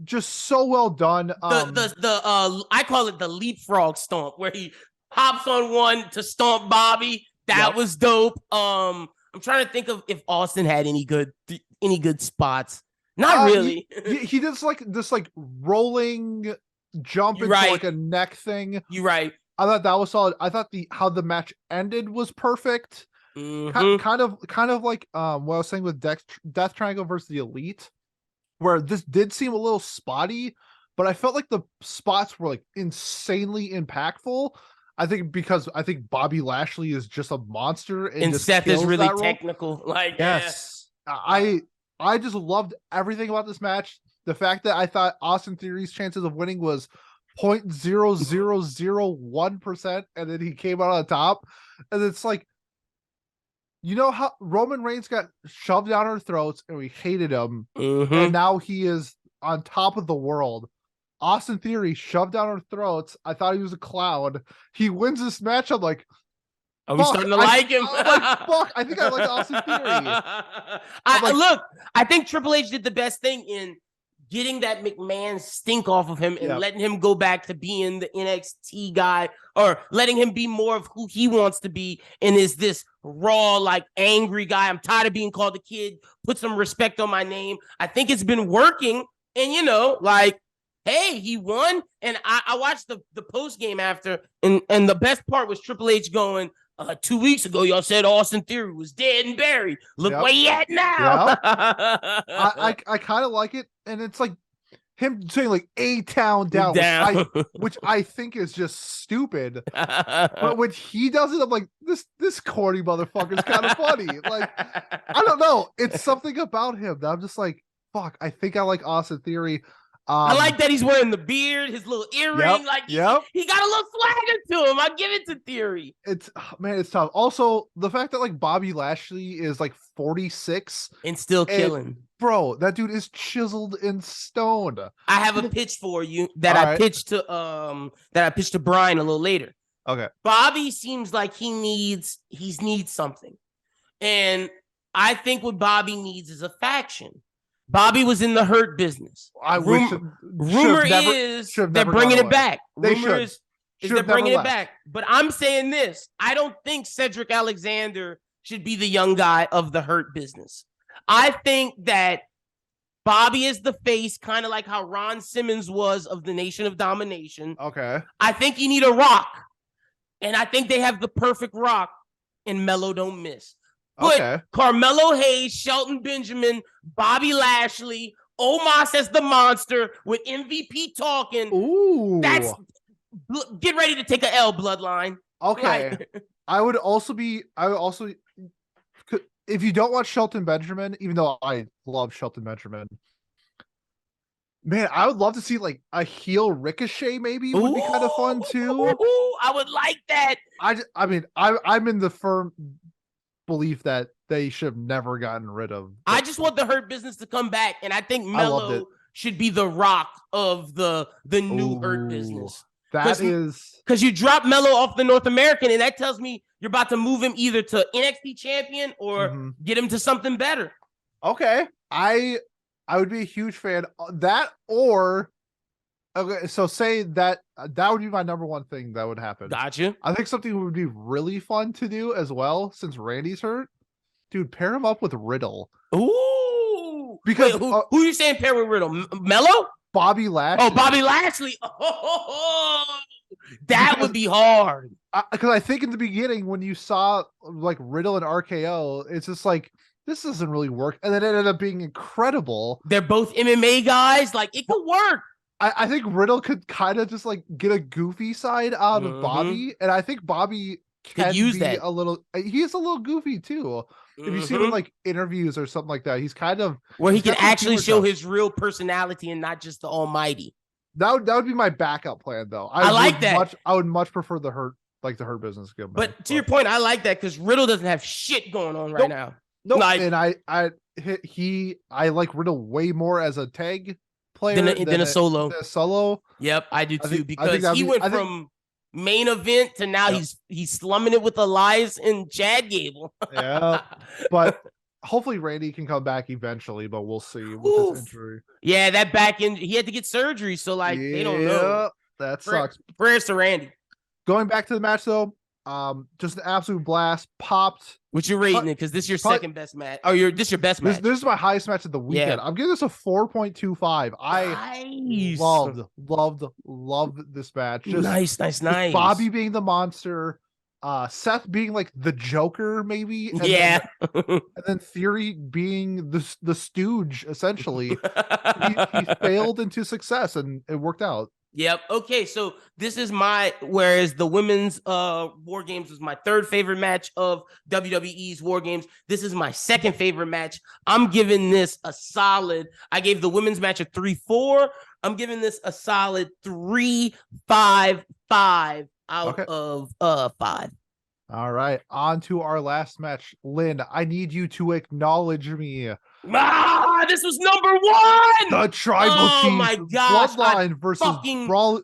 just so well done. I call it the leapfrog stomp, where he hops on one to stomp Bobby. That was dope. I'm trying to think of if Austin had any good spots. Not really. He does like this rolling jump into like a neck thing. You're right. I thought that was solid. I thought how the match ended was perfect. Kind of like what I was saying with Death Triangle versus the Elite, where this did seem a little spotty, but I felt like the spots were like insanely impactful. I think because Bobby Lashley is just a monster and Seth is really technical. Like, yes, I just loved everything about this match. The fact that I thought Austin Theory's chances of winning was 0.0001%, and then he came out on top, and it's like, you know how Roman Reigns got shoved down our throats and we hated him, and now he is on top of the world. Austin Theory shoved down our throats. I thought he was a clown. He wins this match. I'm like, are we starting to like him? I'm like, fuck, I think I like Austin Theory. Look, I think Triple H did the best thing in getting that McMahon stink off of him and letting him go back to being the NXT guy, or letting him be more of who he wants to be and is this raw, like angry guy. I'm tired of being called a kid. Put some respect on my name. I think it's been working. And, hey, he won. And I watched the post game after. And the best part was Triple H going, 2 weeks ago, y'all said Austin Theory was dead and buried. Look where he at now. I kind of like it. And it's like him saying like A-Town Down. Which I think is just stupid. But when he does it, I'm like, this corny motherfucker's kind of funny. Like, I don't know. It's something about him that I'm just like, fuck, I think I like Austin Theory. I like that he's wearing the beard, his little earring. He got a little swagger to him. I give it to Theory. It's tough. Also, the fact that like Bobby Lashley is like 46 and still killing. Bro, that dude is chiseled in stone. I have a pitch for you that I pitched to Brian a little later. Okay. Bobby seems like he needs something. And I think what Bobby needs is a faction. Bobby was in the Hurt business. Rumor is they're bringing it back. Rumor is they're bringing it back. But I'm saying this. I don't think Cedric Alexander should be the young guy of the Hurt business. I think that Bobby is the face, kind of like how Ron Simmons was of the Nation of Domination. Okay. I think you need a Rock. And I think they have the perfect Rock, and Melo don't miss. But Okay. Carmelo Hayes, Shelton Benjamin, Bobby Lashley, Omos as the monster with MVP talking. Ooh. Get ready to take a L, Bloodline. Okay. I would also, if you don't watch Shelton Benjamin, even though I love Shelton Benjamin, man, I would love to see like a heel Ricochet maybe would be kind of fun too. I would like that. I mean, I'm in the firm belief that they should have never gotten rid of. I just want the Hurt Business to come back, and I think Melo should be the Rock of the new Hurt Business. That is because you drop Melo off the North American, and that tells me you're about to move him either to NXT champion or get him to something better. Okay, I would be a huge fan of that, or okay, so say that would be my number one thing that would happen. Gotcha. I think something would be really fun to do as well, since Randy's hurt. Dude, pair him up with Riddle. Ooh, because who are you saying pair with Riddle? Melo? Bobby Lashley. Oh, Bobby Lashley. Oh, that would be hard. Because I think in the beginning when you saw like Riddle and RKO, it's just like, this doesn't really work. And then it ended up being incredible. They're both MMA guys. Like, it could work. I think Riddle could kind of just like get a goofy side out of Bobby. And I think Bobby can use be that. He's a little goofy too. If you see him in like interviews or something like that, he's kind of where he can actually show his real personality and not just the almighty. That would be my backup plan though. I like that. I would much prefer the Hurt Business. But to your point, I like that because Riddle doesn't have shit going on right now. Nope. And I like Riddle way more as a tag player than a solo. Yep, I do too. Because he went from main event to now he's slumming it with Elias and Chad Gable. Yeah, but hopefully Randy can come back eventually, but we'll see with his injury. Yeah, that back injury, he had to get surgery, so like they don't know. That sucks. Prayers to Randy. Going back to the match though, just an absolute blast. Popped. What you rating it? Because this is your second best match. Oh, this your best match. This is my highest match of the weekend. Yeah. I'm giving this a 4.25. I loved this match. Just nice. Bobby being the monster, Seth being like the Joker, maybe. And and then Theory being the stooge, essentially. he failed into success and it worked out. Yep. Okay, so this is whereas the women's War Games was my third favorite match of WWE's War Games, this is my second favorite match. I'm giving this a solid, I gave the women's match a 3-4. I'm giving this a solid 3.55 out of 5. All right, on to our last match. Lynn, I need you to acknowledge me. This was number 1. The Tribal Chief. Oh my gosh. Bloodline versus Brawling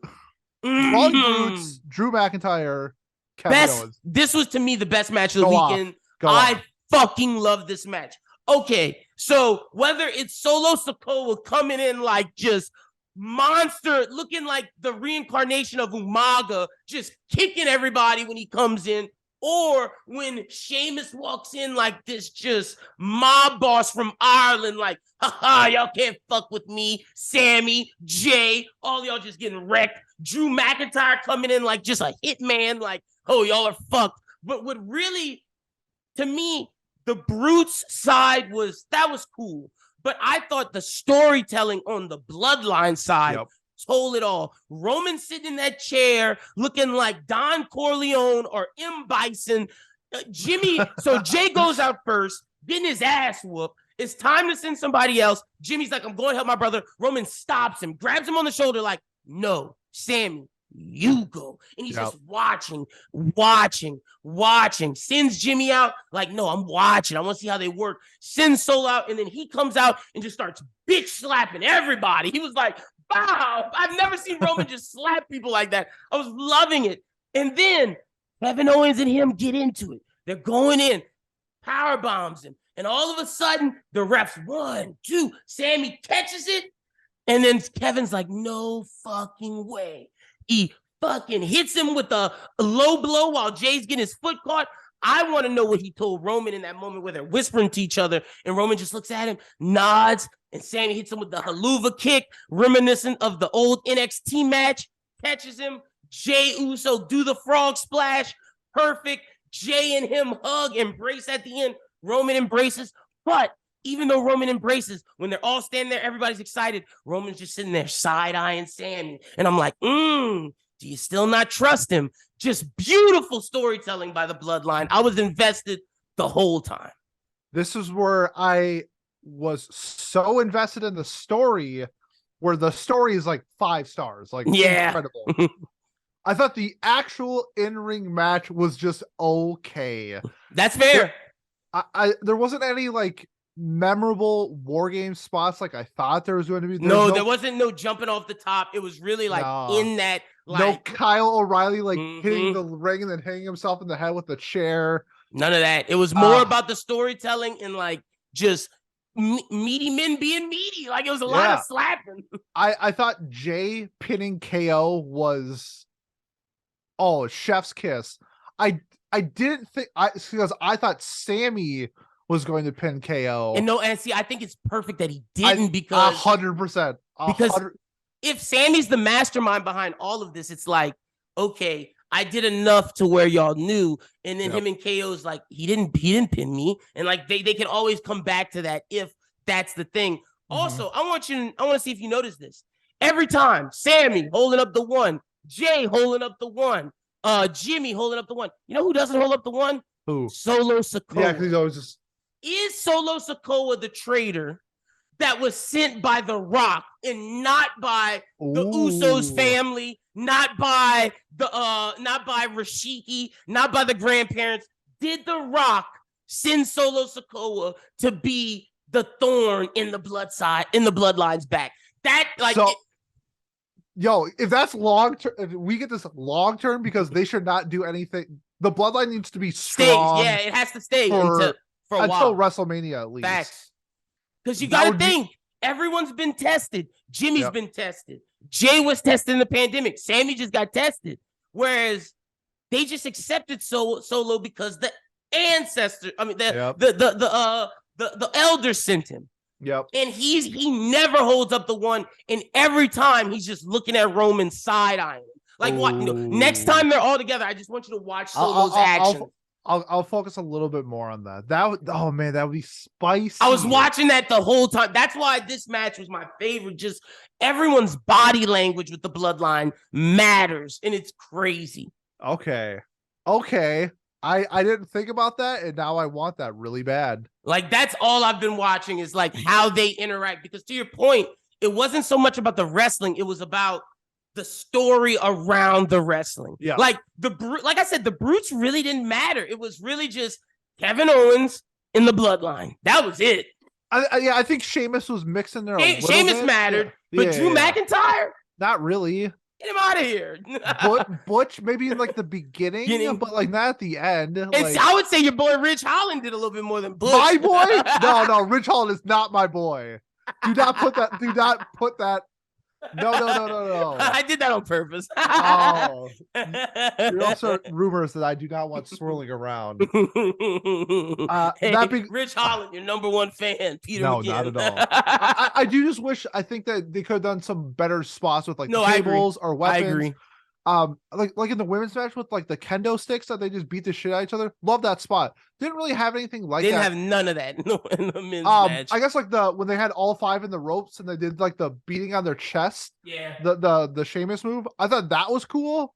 Brutes, Drew McIntyre, Kevin Owens. This was to me the best match of the weekend. I fucking love this match. Okay, so whether it's Solo Sikoa coming in like just monster, looking like the reincarnation of Umaga, just kicking everybody when he comes in, or when Sheamus walks in like this just mob boss from Ireland, like, haha, y'all can't fuck with me. Sammy, Jay, all y'all just getting wrecked. Drew McIntyre coming in like just a hitman, like, oh, y'all are fucked. But what really, to me, the Brutes side was cool. But I thought the storytelling on the Bloodline side told it all. Roman sitting in that chair looking like Don Corleone or M. Bison. Jimmy, so Jay goes out first, getting his ass whooped. It's time to send somebody else. Jimmy's like, I'm going to help my brother. Roman stops him, grabs him on the shoulder like, no, Sammy, you go. And he's just watching, sends Jimmy out like, no, I'm watching. I want to see how they work. Sends Soul out, and then he comes out and just starts bitch slapping everybody. He was like, wow, I've never seen Roman just slap people like that. I was loving it. And then Kevin Owens and him get into it. They're going in, power bombs him. And all of a sudden, the refs, 1, 2, Sammy catches it. And then Kevin's like, no fucking way. He fucking hits him with a low blow while Jay's getting his foot caught. I want to know what he told Roman in that moment where they're whispering to each other. And Roman just looks at him, nods, and Sammy hits him with the haluva kick, reminiscent of the old NXT match, catches him. Jey Uso do the frog splash. Perfect. Jey and him hug, embrace at the end. Roman embraces. But even though Roman embraces, when they're all standing there, everybody's excited. Roman's just sitting there side-eyeing Sammy. And I'm like, do you still not trust him? Just beautiful storytelling by the Bloodline. I was invested the whole time. This is where I was so invested in the story, where the story is like 5 stars. Like, incredible. I thought the actual in-ring match was just okay. That's fair. There wasn't any like memorable war game spots like I thought there was going to be. There wasn't no jumping off the top. It was really like in that, like, no Kyle O'Reilly like hitting the ring and then hitting himself in the head with the chair. None of that. It was more about the storytelling and like just meaty men being meaty. Like, it was a lot of slapping. I thought Jey pinning KO was chef's kiss. I didn't think because I thought Sammy was going to pin KO. And see, I think it's perfect that he didn't, because 100%. Because if Sammy's the mastermind behind all of this, it's like, okay, I did enough to where y'all knew. And then him and KO's like, he didn't pin me. And like they can always come back to that if that's the thing. Also, I want to see if you notice this. Every time Sammy holding up the 1, Jey holding up the 1, Jimmy holding up the 1. You know who doesn't hold up the 1? Who? Solo Sikoa. Yeah, because he's always just. Is Solo Sikoa the traitor that was sent by The Rock and not by the Usos family, not by Rashiki, not by the grandparents? Did The Rock send Solo Sikoa to be the thorn in the bloodline's back? That like. If that's long term, if we get this long term, because they should not do anything. The bloodline needs to be strong. Yeah, it has to stay until WrestleMania at least. Facts. Because you got to think, everyone's been tested. Jimmy's been tested. Jey was tested in the pandemic. Sammy just got tested. Whereas they just accepted Solo because the ancestor, the elders sent him. Yep. And he never holds up the 1, and every time he's just looking at Roman side-eyeing him. Like, what? Next time they're all together, I just want you to watch Solo's action. I'll focus a little bit more on that. That would be spicy. I was watching that the whole time. That's why this match was my favorite. Just everyone's body language with the bloodline matters, and it's crazy. Okay. I didn't think about that, and now I want that really bad. Like, that's all I've been watching is like how they interact. Because to your point, it wasn't so much about the wrestling; it was about the story around the wrestling. Yeah. Like like I said, the brutes really didn't matter. It was really just Kevin Owens in the bloodline. That was it. I think Sheamus was mixing there. Sheamus mattered, but Drew McIntyre? Not really. Get him out of here. Butch, maybe in like the beginning, but like not at the end. Like, I would say your boy Rich Holland did a little bit more than Butch. My boy? No, Rich Holland is not my boy. Do not put that. No. I did that on purpose. There are also rumors that I do not want swirling around. Rich Holland, your number 1 fan, Peter. No, McKinnon. not at all. I do just wish. I think that they could have done some better spots with like tables or weapons. I agree. Like in the women's match with like the kendo sticks that they just beat the shit out of each other. Love that spot. Didn't really have anything like that. Didn't have none of that in the men's match. I guess like when they had all 5 in the ropes and they did like the beating on their chest. Yeah. The Sheamus move. I thought that was cool.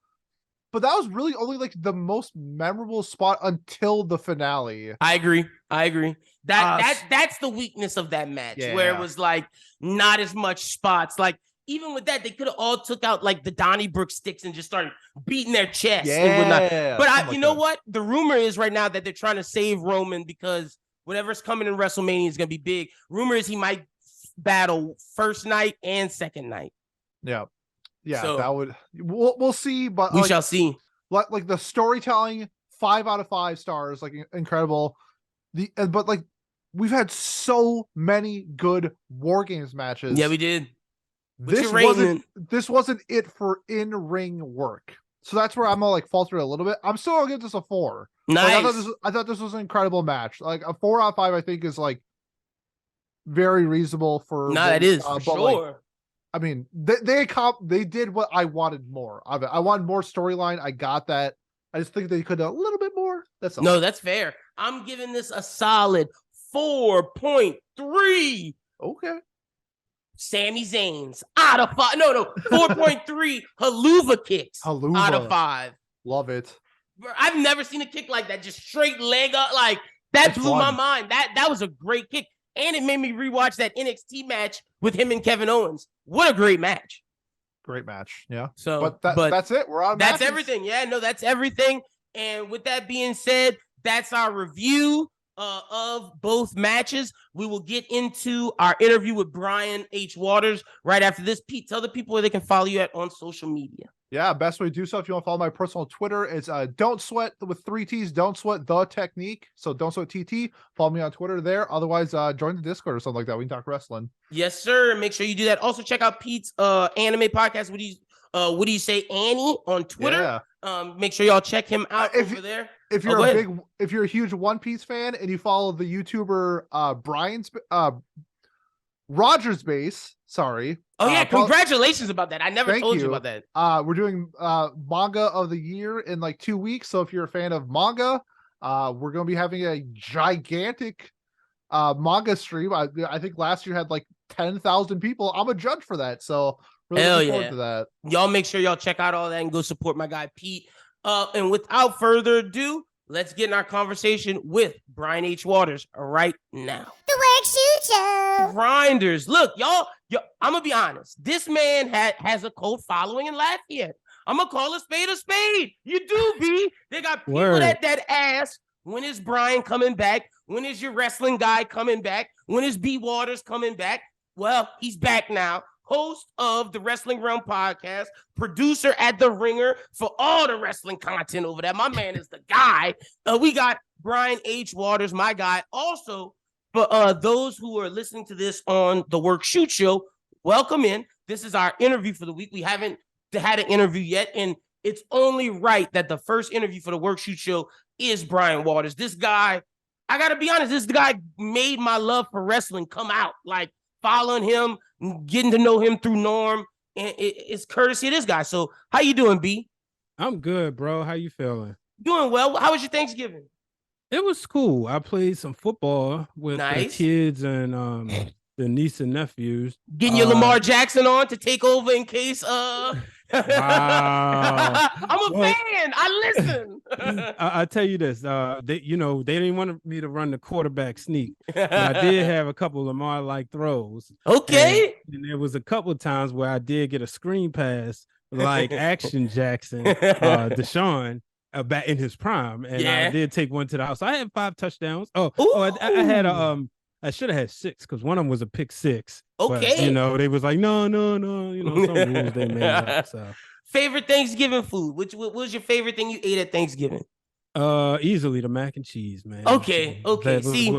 But that was really only like the memorable spot until the finale. I agree. That's the weakness of that match, where it was like not as much spots. Like, even with that, they could have all took out like the Donnybrook sticks and just started beating their chest and whatnot. But you know what? The rumor is right now that they're trying to save Roman because whatever's coming in WrestleMania is going to be big. Rumor is he might battle first night and second night. Yeah. So, that would we'll see, but we shall see. Like the storytelling, 5 out of 5 stars, like incredible. But like we've had so many good War Games matches. Yeah, we did. This wasn't it for in-ring work. So that's where I'm all like faltered a little bit. I'm still gonna give this a 4. Nice. Like, I thought this was an incredible match. Like a 4 out of 5, I think is like very reasonable for. That is for sure. Like, I mean, they did what I wanted more of it. I wanted more storyline. I got that. I just think they could have a little bit more. That's all. No, that's fair. I'm giving this a solid 4.3. Okay. Sami Zayn's out of 5. No, 4.3 haluva kicks out of 5. Love it. I've never seen a kick like that. Just straight leg up. Like, that blew my mind. That was a great kick. And it made me rewatch that NXT match with him and Kevin Owens. What a great match. Great match. Yeah. So, but that's it. We're on. That's matches. everything. Yeah, no, that's everything. And with that being said, that's our review of both matches. We will get into our interview with Brian H. Waters right after this. Pete, tell the people where they can follow you at on social media. Yeah, best way to do so if you want to follow my personal Twitter, it's Don't Sweat with 3 T's, Don't Sweat the Technique. So Don't Sweat TT. Follow me on Twitter there. Otherwise, join the Discord or something like that. We can talk wrestling. Yes, sir. Make sure you do that. Also, check out Pete's anime podcast. What do you say, Annie, on Twitter? Yeah. Make sure y'all check him out over there. If you're if you're a huge One Piece fan and you follow the YouTuber Brian's Rogers Base, sorry. Oh yeah, congratulations about that. I never told you about that. We're doing manga of the year in like 2 weeks. So if you're a fan of manga, we're gonna be having a gigantic manga stream. I think last year had like 10,000 people. I'm a judge for that. So really looking forward to that. Y'all make sure y'all check out all that and go support my guy Pete. And without further ado, let's get in our conversation with Brian H. Waters right now. The Work Shoot Show. Grinders. Look, y'all, I'm going to be honest. This man has a cult following in Lafayette. I'm going to call a spade a spade. You do, B. They got people that ask, when is Brian coming back? When is your wrestling guy coming back? When is B. Waters coming back? Well, he's back now. Host of the Wrestling Realm podcast, producer at The Ringer for all the wrestling content over there. My man is the guy. We got Brian H. Waters, my guy. Also, for those who are listening to this on the Work Shoot Show, welcome in. This is our interview for the week. We haven't had an interview yet, and it's only right that the first interview for the Work Shoot Show is Brian Waters. This guy, I got to be honest, this guy made my love for wrestling come out. Like, following him, getting to know him through Norm, and it's courtesy of this guy. So how you doing, B? I'm good, bro. How you feeling? Doing well. How was your Thanksgiving? It was cool. I played some football with the kids and the niece and nephews. Getting your Lamar Jackson on to take over in case Wow. I'm a fan. I listen. I tell you this, they didn't want me to run the quarterback sneak, but I did have a couple Lamar-like throws. Okay. And there was a couple of times where I did get a screen pass like Action Jackson, Deshaun, back in his prime, and I did take one to the house. I had 5 touchdowns. I had I should have had 6 because one of them was a pick 6. Okay. But, they was like, no, some rules they made up. So. Favorite Thanksgiving food? What was your favorite thing you ate at Thanksgiving? Easily the mac and cheese, man. Okay. See,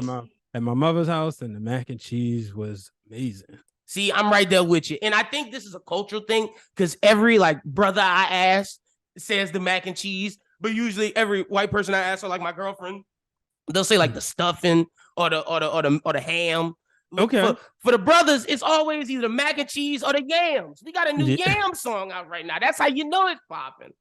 at my mother's house, and the mac and cheese was amazing. See, I'm right there with you. And I think this is a cultural thing because every brother I ask says the mac and cheese, but usually every white person I ask, or like my girlfriend, they'll say like the stuffing or the ham. Okay. For the brothers, it's always either mac and cheese or the yams. We got a new yam song out right now. That's how you know it's popping.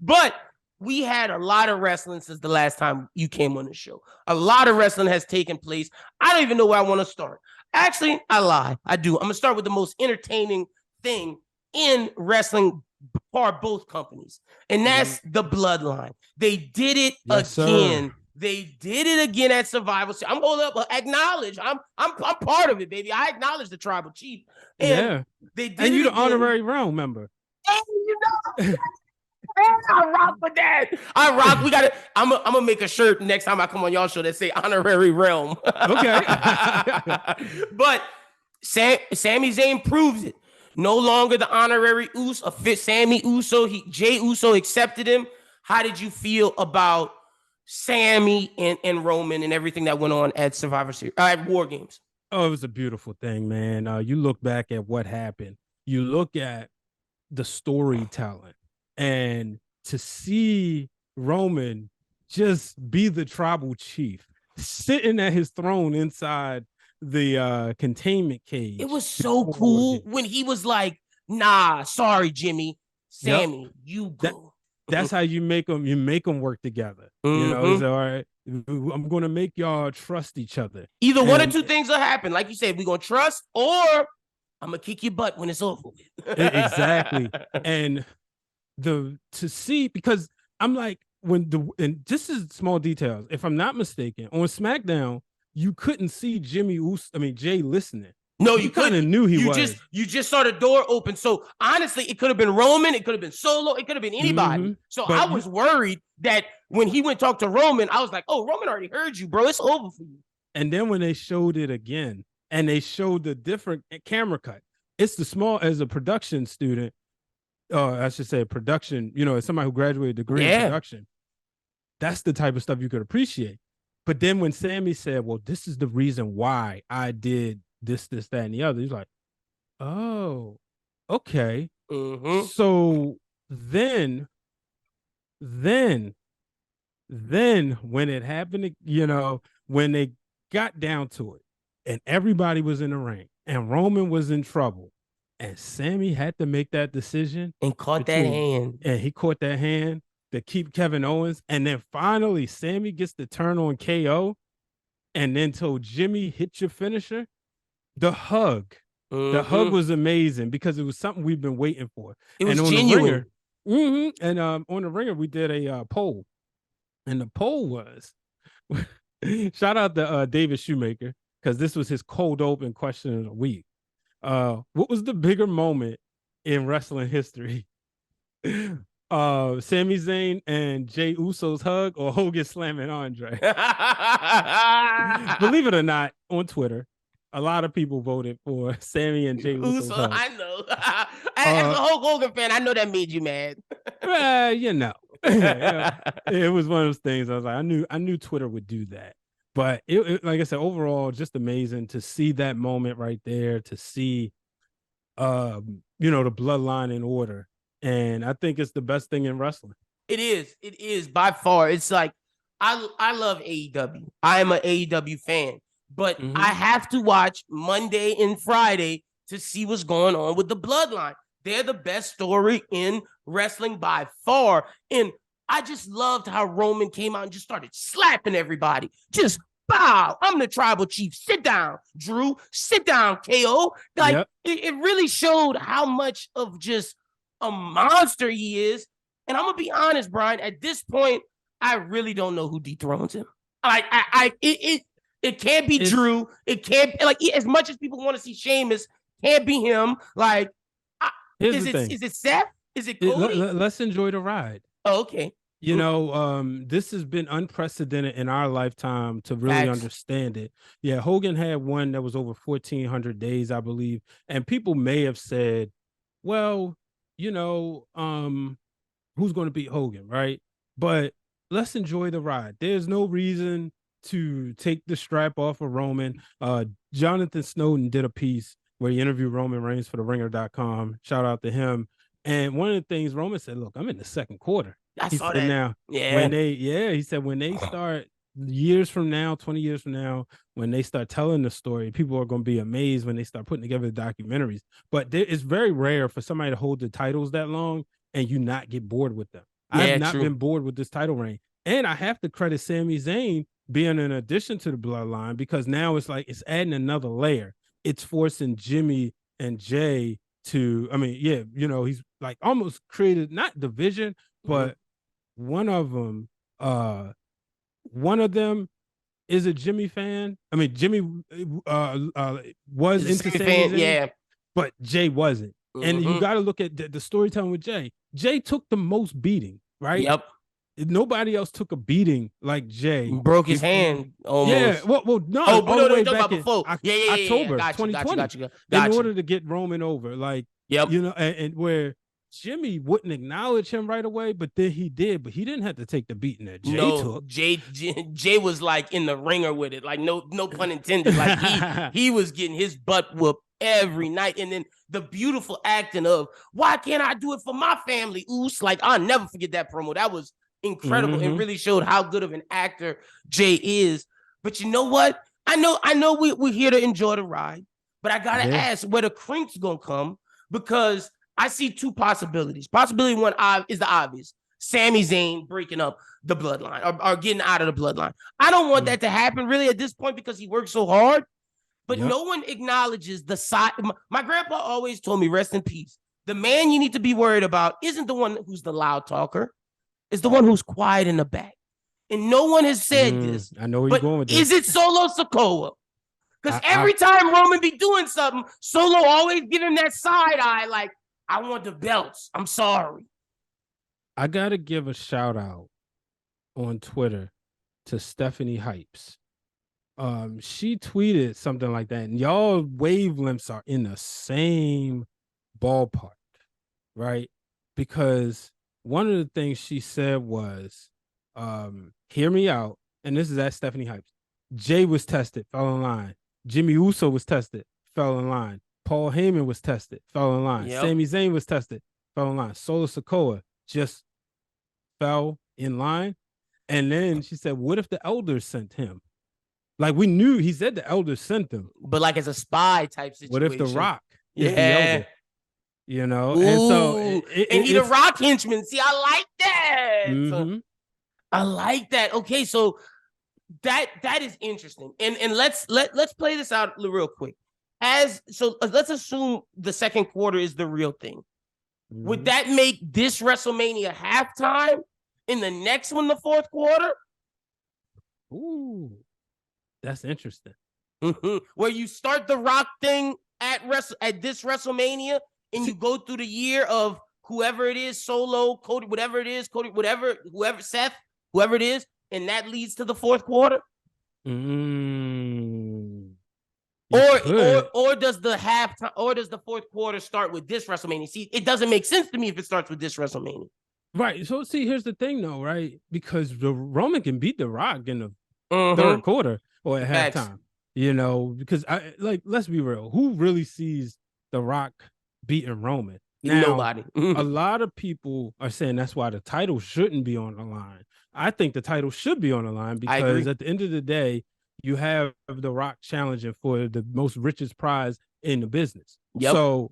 But we had a lot of wrestling since the last time you came on the show. A lot of wrestling has taken place. I don't even know where I want to start. Actually, I lie. I do. I'm going to start with the most entertaining thing in wrestling for both companies, and that's the Bloodline. They did it again. Sir. They did it again at Survivor Series. I'm holding up, acknowledge. I'm part of it, baby. I acknowledge the tribal chief. And they did. And you the honorary Wrealm member. And you know, I rock with that. I rock. We got it. I'm gonna make a shirt next time I come on y'all show that say honorary Wrealm. Okay. But Sami Zayn proves it. No longer the honorary Uso. Sammy Uso. Jay Uso accepted him. How did you feel about Sammy and Roman and everything that went on at Survivor Series, at War Games? Oh, it was a beautiful thing, man. You look back at what happened. You look at the storytelling, and to see Roman just be the tribal chief, sitting at his throne inside the containment cage. It was so cool when he was like, "Nah, sorry, Jimmy, Sammy, you go." That's how you make them work together. You know, it's all right. I'm gonna make y'all trust each other. Either one or two things will happen. Like you said, we're gonna trust, or I'm gonna kick your butt when it's over with. Exactly. And to see, because I'm like, and this is small details. If I'm not mistaken, on SmackDown, you couldn't see Jay listening. No, you kind of knew he was. You just saw the door open. So honestly, it could have been Roman, it could have been Solo, it could have been anybody. So I was worried that when he went talk to Roman, I was like, "Oh, Roman already heard you, bro. It's over for you." And then when they showed it again, and they showed the different camera cut, it's as a production student, I should say production, as somebody who graduated degree in production, that's the type of stuff you could appreciate. But then when Sammy said, "Well, this is the reason why I did this, that, and the other," he's like, "Oh, okay." So then when it happened, when they got down to it and everybody was in the ring and Roman was in trouble and Sammy had to make that decision and caught that hand, and he caught that hand to keep Kevin Owens, and then finally Sammy gets to turn on KO and then told Jimmy, "Hit your finisher." The hug was amazing because it was something we've been waiting for. It was genuine. And on the Ringer, we did a poll, and the poll was shout out to David Shoemaker, because this was his cold open question of the week. What was the bigger moment in wrestling history? Sami Zayn and Jey Uso's hug, or Hogan slamming Andre? Believe it or not, on Twitter, a lot of people voted for Sammy and Jey Uso's hug. I know. As a Hulk Hogan fan, I know that made you mad. It was one of those things. I was like, I knew Twitter would do that. But it, like I said, overall, just amazing to see that moment right there, to see, the bloodline in order. And I think it's the best thing in wrestling. It is by far. It's like, I love AEW. I am an AEW fan, but I have to watch Monday and Friday to see what's going on with the bloodline. They're the best story in wrestling by far. And I just loved how Roman came out and just started slapping everybody. Just bow. I'm the tribal chief. Sit down, Drew. Sit down, KO. Like, it really showed how much of just a monster he is. And I'm gonna be honest, Brian, at this point, I really don't know who dethrones him. Like, it can't be Drew. It can't, like, as much as people want to see Sheamus, can't be him. Like, is it Seth? Is it Cody? Let's enjoy the ride. Oh, okay. This has been unprecedented in our lifetime to really understand it. Yeah, Hogan had one that was over 1,400 days, I believe. And people may have said, well, who's going to beat Hogan, right? But let's enjoy the ride. There's no reason to take the strap off of Roman. Jonathan Snowden did a piece where he interviewed Roman Reigns for TheRinger.com. Shout out to him. And one of the things Roman said, "Look, I'm in the second quarter." He saw that. Now, he said when they start years from now, 20 years from now, when they start telling the story, people are going to be amazed when they start putting together the documentaries. But it's very rare for somebody to hold the titles that long and you not get bored with them. I have not been bored with this title reign. And I have to credit Sami Zayn being an addition to the bloodline, because now it's like it's adding another layer. It's forcing Jimmy and Jay to, he's like almost created not division, but one of them is a Jimmy fan. I mean, Jimmy was into Sami Zayn, but Jay wasn't. And you got to look at the storytelling with Jay. Jay took the most beating, right? Yep. Nobody else took a beating like Jay. Broke his hand almost. Yeah, well, no. Oh, but no, back before. October 2020. In order to get Roman over, like, and where Jimmy wouldn't acknowledge him right away, but then he did. But he didn't have to take the beating that Jay took. Jay was like in the ringer with it, like no pun intended. Like he was getting his butt whooped every night. And then the beautiful acting of, why can't I do it for my family? Oos, like I'll never forget that promo. That was incredible. It really showed how good of an actor Jay is. But you know what? I know we're here to enjoy the ride, but I gotta ask where the crink's gonna come, because I see two possibilities. Possibility one is the obvious. Sami Zayn breaking up the bloodline or getting out of the bloodline. I don't want that to happen really at this point because he worked so hard, but no one acknowledges the side. My grandpa always told me, rest in peace, the man you need to be worried about isn't the one who's the loud talker, it's the one who's quiet in the back. And no one has said this. I know where you're going with this. Is it Solo Sikoa? Because every time Roman be doing something, Solo always give him that side eye like, I want the belts. I'm sorry. I got to give a shout out on Twitter to Stephanie Hypes. She tweeted something like that, and y'all wavelengths are in the same ballpark, right? Because one of the things she said was, hear me out, and this is at Stephanie Hypes. Jay was tested, fell in line. Jimmy Uso was tested, fell in line. Paul Heyman was tested, fell in line. Sami Zayn was tested, fell in line. Solo Sikoa just fell in line. And then she said, what if the elders sent him? Like, we knew, he said the elders sent him. But like as a spy type situation. What if The Rock is the elder? You know? Ooh. And so... and he the Rock henchman. See, I like that. Mm-hmm. I like that. Okay, so that is interesting. And let's play this out real quick. Let's assume the second quarter is the real thing. Mm-hmm. Would that make this WrestleMania halftime, in the next one the fourth quarter? Ooh, that's interesting. Mm-hmm. Where you start the Rock thing at this WrestleMania, and you go through the year of whoever it is, Solo, Cody, whatever it is, whoever, Seth, whoever it is, and that leads to the fourth quarter. Or does the halftime, or does the fourth quarter start with this WrestleMania? See, it doesn't make sense to me if it starts with this WrestleMania. Right. So see, here's the thing though, right? Because the Roman can beat The Rock in the third quarter or at halftime. You know, because let's be real. Who really sees The Rock beating Roman? Now, nobody. A lot of people are saying that's why the title shouldn't be on the line. I think the title should be on the line because at the end of the day, you have The Rock challenging for the most richest prize in the business. Yep. So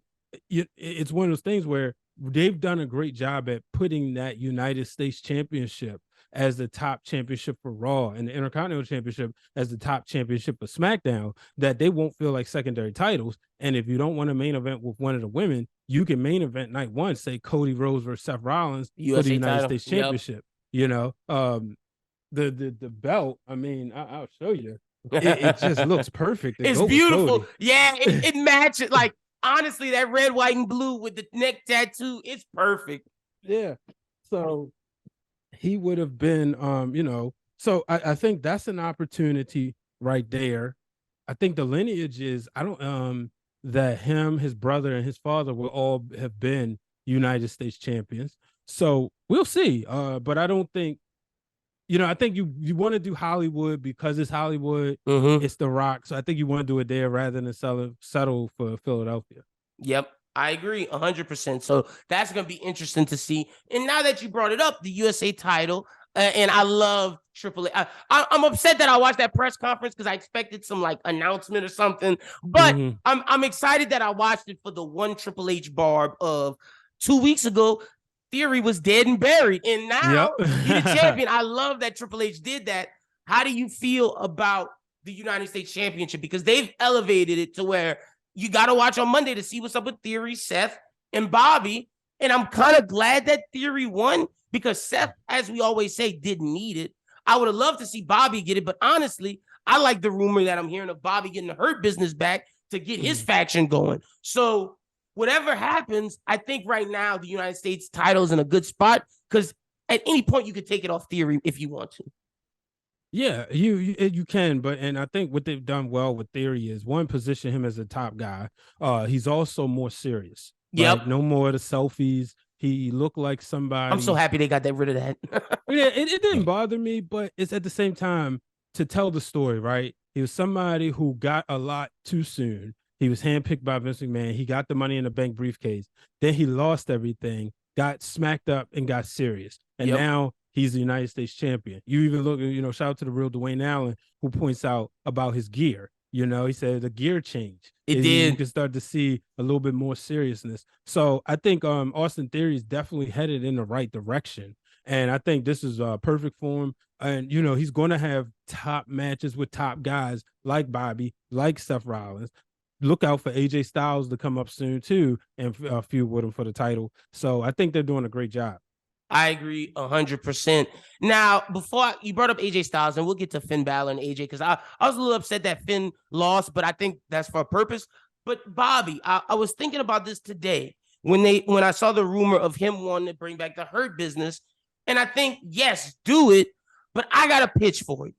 it's one of those things where they've done a great job at putting that United States Championship as the top championship for Raw and the Intercontinental Championship as the top championship for SmackDown, that they won't feel like secondary titles. And if you don't want to main event with one of the women, you can main event night one, say Cody Rhodes versus Seth Rollins for the United States Championship. You know, the belt, I mean, I'll show you. It just looks perfect. It's beautiful. Yeah, it matches. Like, honestly, that red, white, and blue with the neck tattoo, it's perfect. Yeah. So he would have been, you know, so I think that's an opportunity right there. I think the lineage is, that him, his brother, and his father will all have been United States champions. So we'll see. But I don't think, you know, I think you want to do Hollywood because it's Hollywood. It's The Rock. So I think you want to do it there rather than settle for Philadelphia. Yep. I agree 100%. So that's going to be interesting to see. And now that you brought it up, the USA title, and I love Triple H. I'm upset that I watched that press conference because I expected some like announcement or something. But I'm excited that I watched it for the one Triple H barb of 2 weeks ago. Theory was dead and buried, and now he's the champion. I love that Triple H did that. How do you feel about the United States Championship? Because they've elevated it to where you got to watch on Monday to see what's up with Theory, Seth, and Bobby. And I'm kind of glad that Theory won because Seth, as we always say, didn't need it. I would have loved to see Bobby get it, but honestly, I like the rumor that I'm hearing of Bobby getting the Hurt Business back to get his faction going. So whatever happens, I think right now the United States title is in a good spot because at any point you could take it off Theory if you want to. Yeah, you can, and I think what they've done well with Theory is one, position him as a top guy. He's also more serious. Yep. Right? No more of the selfies. He looked like somebody. I'm so happy they got rid of that. Yeah, it didn't bother me, but it's at the same time to tell the story, right? He was somebody who got a lot too soon. He was handpicked by Vince McMahon. He got the Money in the Bank briefcase. Then he lost everything, got smacked up, and got serious. And now he's the United States champion. You even look, shout out to the real Dwayne Allen, who points out about his gear. He said the gear change. It did. You can start to see a little bit more seriousness. So I think Austin Theory is definitely headed in the right direction. And I think this is perfect for him. And, he's going to have top matches with top guys like Bobby, like Seth Rollins. Look out for AJ Styles to come up soon, too, and feud with him for the title. So I think they're doing a great job. I agree 100%. Now, before you brought up AJ Styles, and we'll get to Finn Balor and AJ, because I was a little upset that Finn lost, but I think that's for a purpose. But Bobby, I was thinking about this today when I saw the rumor of him wanting to bring back the Hurt Business, and I think, yes, do it, but I got a pitch for you.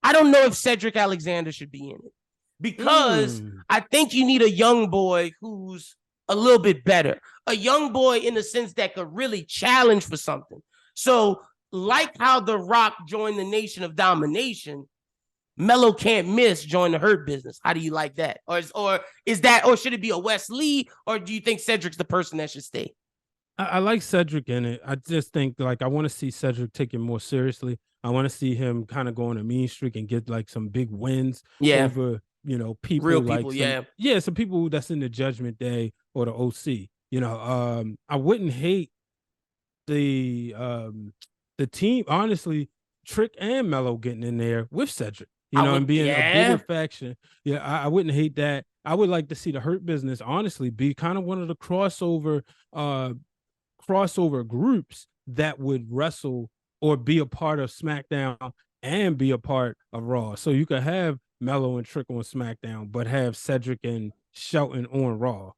I don't know if Cedric Alexander should be in it, because I think you need a young boy who's a little bit better. A young boy in the sense that could really challenge for something. So, like how The Rock joined the Nation of Domination, Melo Can't Miss joined the Hurt Business. How do you like that? Or should it be a Wes Lee? Or do you think Cedric's the person that should stay? I like Cedric in it. I just think I want to see Cedric taken more seriously. I want to see him kind of go on a mean streak and get like some big wins over, people, real like people, some people that's in the Judgment Day or the OC. I wouldn't hate the team, honestly, Trick and Melo getting in there with Cedric, and being a bigger faction. Yeah, I wouldn't hate that. I would like to see the Hurt Business, honestly, be kind of one of the crossover groups that would wrestle or be a part of SmackDown and be a part of Raw. So you could have Melo and Trick on SmackDown, but have Cedric and Shelton on Raw.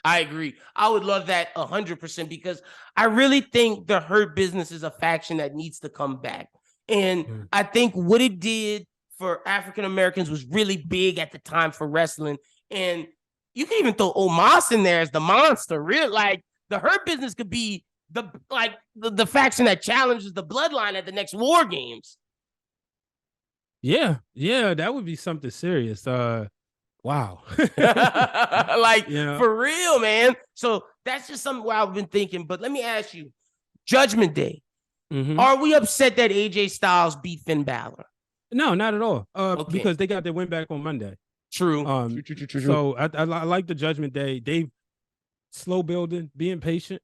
I agree. I would love that 100% because I really think the Hurt Business is a faction that needs to come back. And I think what it did for African Americans was really big at the time for wrestling. And you can even throw Omos in there as the monster. Real, like the Hurt Business could be the faction that challenges the Bloodline at the next War Games. Yeah, that would be something serious. Wow. For real, man. So that's just something where I've been thinking. But let me ask you, Judgment Day, are we upset that AJ Styles beat Finn Balor? No, not at all. Because they got their win back on Monday. True. True. So I like the Judgment Day. They slow building, being patient.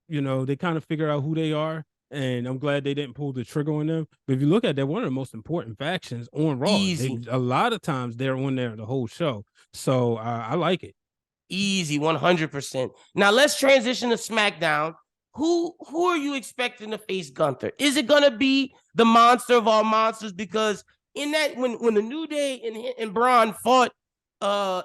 They kind of figure out who they are. And I'm glad they didn't pull the trigger on them. But if you look at it, they're one of the most important factions on Raw. A lot of times they're on there the whole show. So I like it. Easy, 100%. Now let's transition to SmackDown. Who are you expecting to face Gunther? Is it gonna be the monster of all monsters? Because in that when the New Day and Braun fought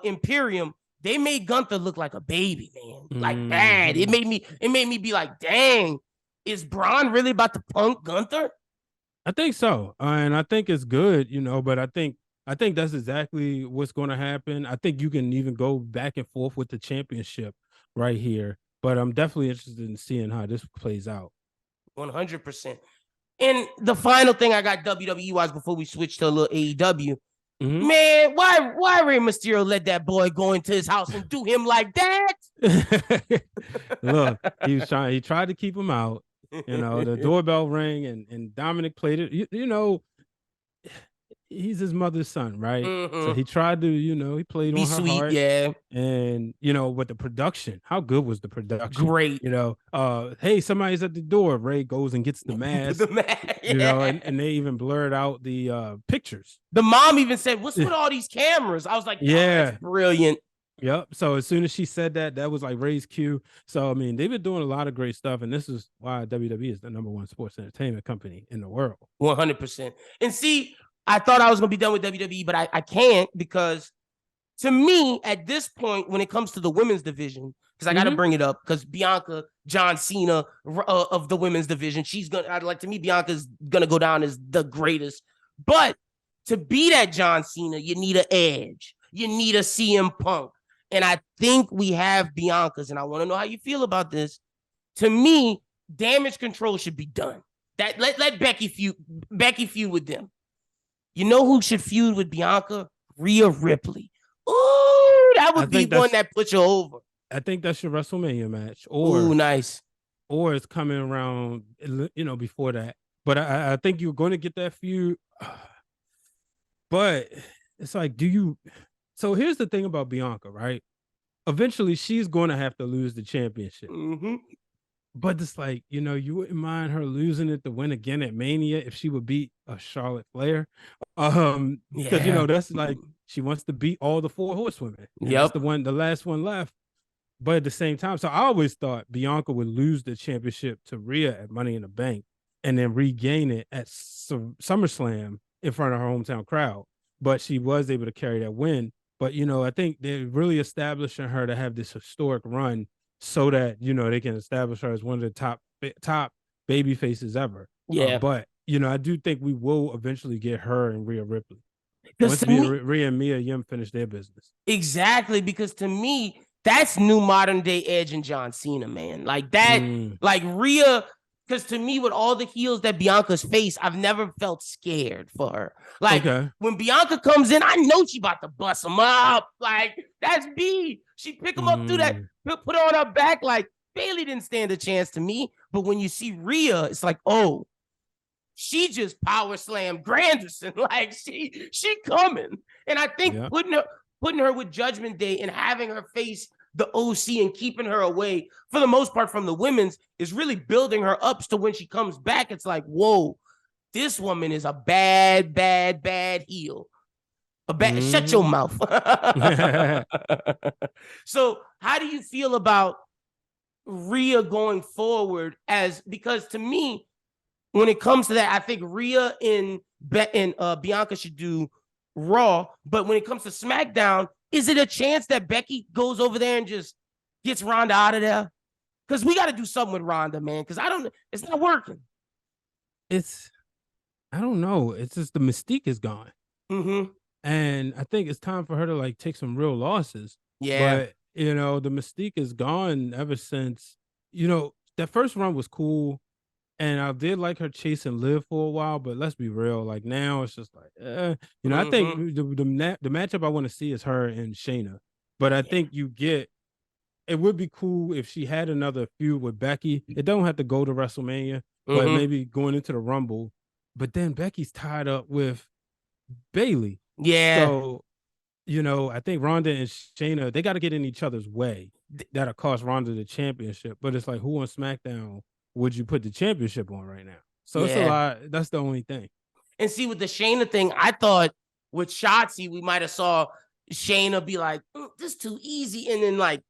Imperium, they made Gunther look like a baby, man. Like bad. It made me be like, dang. Is Braun really about to punk Gunther? I think so. And I think it's good, but I think that's exactly what's going to happen. I think you can even go back and forth with the championship right here. But I'm definitely interested in seeing how this plays out. 100%. And the final thing I got WWE-wise before we switch to a little AEW. Man, why Rey Mysterio let that boy go into his house and do him like that? Look, he tried to keep him out. The doorbell rang and Dominic played it. He's his mother's son, right? So he tried to, he played be on her sweet, heart. yeah. And with the production, how good was the production? Great. Hey, somebody's at the door. Ray goes and gets the mask. And they even blurred out the pictures. The mom even said, "What's with all these cameras?" I was like, that's brilliant. Yep. So as soon as she said that was like Ray's cue. So, I mean, they've been doing a lot of great stuff. And this is why WWE is the #1 sports entertainment company in the world. 100%. And see, I thought I was going to be done with WWE, but I can't because to me, at this point, when it comes to the women's division, because I got to bring it up because Bianca, John Cena of the women's division, to me, Bianca's going to go down as the greatest. But to be that John Cena, you need an Edge. You need a CM Punk. And I think we have Bianca's, and I want to know how you feel about this. To me, Damage Control should be done. That let Becky feud with them. You know who should feud with Bianca? Rhea Ripley. Ooh, that would be one that puts you over. I think that's your WrestleMania match. Ooh, nice. or it's coming around, before that. But I think you're going to get that feud. But it's like, so here's the thing about Bianca, right? Eventually she's going to have to lose the championship. Mm-hmm. But it's like, you wouldn't mind her losing it to win again at Mania if she would beat a Charlotte Flair. Because that's like, she wants to beat all the 4 horsewomen. That's the last one left. But at the same time, so I always thought Bianca would lose the championship to Rhea at Money in the Bank and then regain it at SummerSlam in front of her hometown crowd. But she was able to carry that win. But, I think they're really establishing her to have this historic run so that, they can establish her as one of the top baby faces ever. Yeah. But, I do think we will eventually get her and Rhea Ripley. Once Rhea and Mia Yim finish their business. Exactly, because to me, that's new modern day Edge and John Cena, man. Like that, like Rhea, because to me, with all the heels that Bianca's face, I've never felt scared for her. Like when Bianca comes in, I know she about to bust them up. Like that's B. She pick them up through that, put her on her back. Like Bayley didn't stand a chance to me. But when you see Rhea, it's like, oh, she just power slammed Granderson. Like she coming. And I think putting her with Judgment Day and having her face the OC and keeping her away for the most part from the women's is really building her up to when she comes back. It's like, whoa, this woman is a bad, bad, bad heel. Shut your mouth. So how do you feel about Rhea going forward? Because to me, when it comes to that, I think Rhea and Bianca should do Raw, but when it comes to SmackDown, is it a chance that Becky goes over there and just gets Ronda out of there? Because we got to do something with Ronda, man. Because it's not working. I don't know. It's just the mystique is gone. Mm-hmm. And I think it's time for her to like take some real losses. Yeah. But, the mystique is gone ever since, that first run was cool. And I did like her chase and live for a while, but let's be real. Like now, it's just like, I think the matchup I want to see is her and Shayna. But I think it would be cool if she had another feud with Becky. It don't have to go to WrestleMania, but maybe going into the Rumble. But then Becky's tied up with Bayley. Yeah. So, I think Ronda and Shayna, they got to get in each other's way. That'll cost Ronda the championship. But it's like, who on SmackDown would you put the championship on right now? So it's a lot. That's the only thing. And see, with the Shayna thing, I thought with Shotzi, we might have saw Shayna be like, this is too easy. And then like,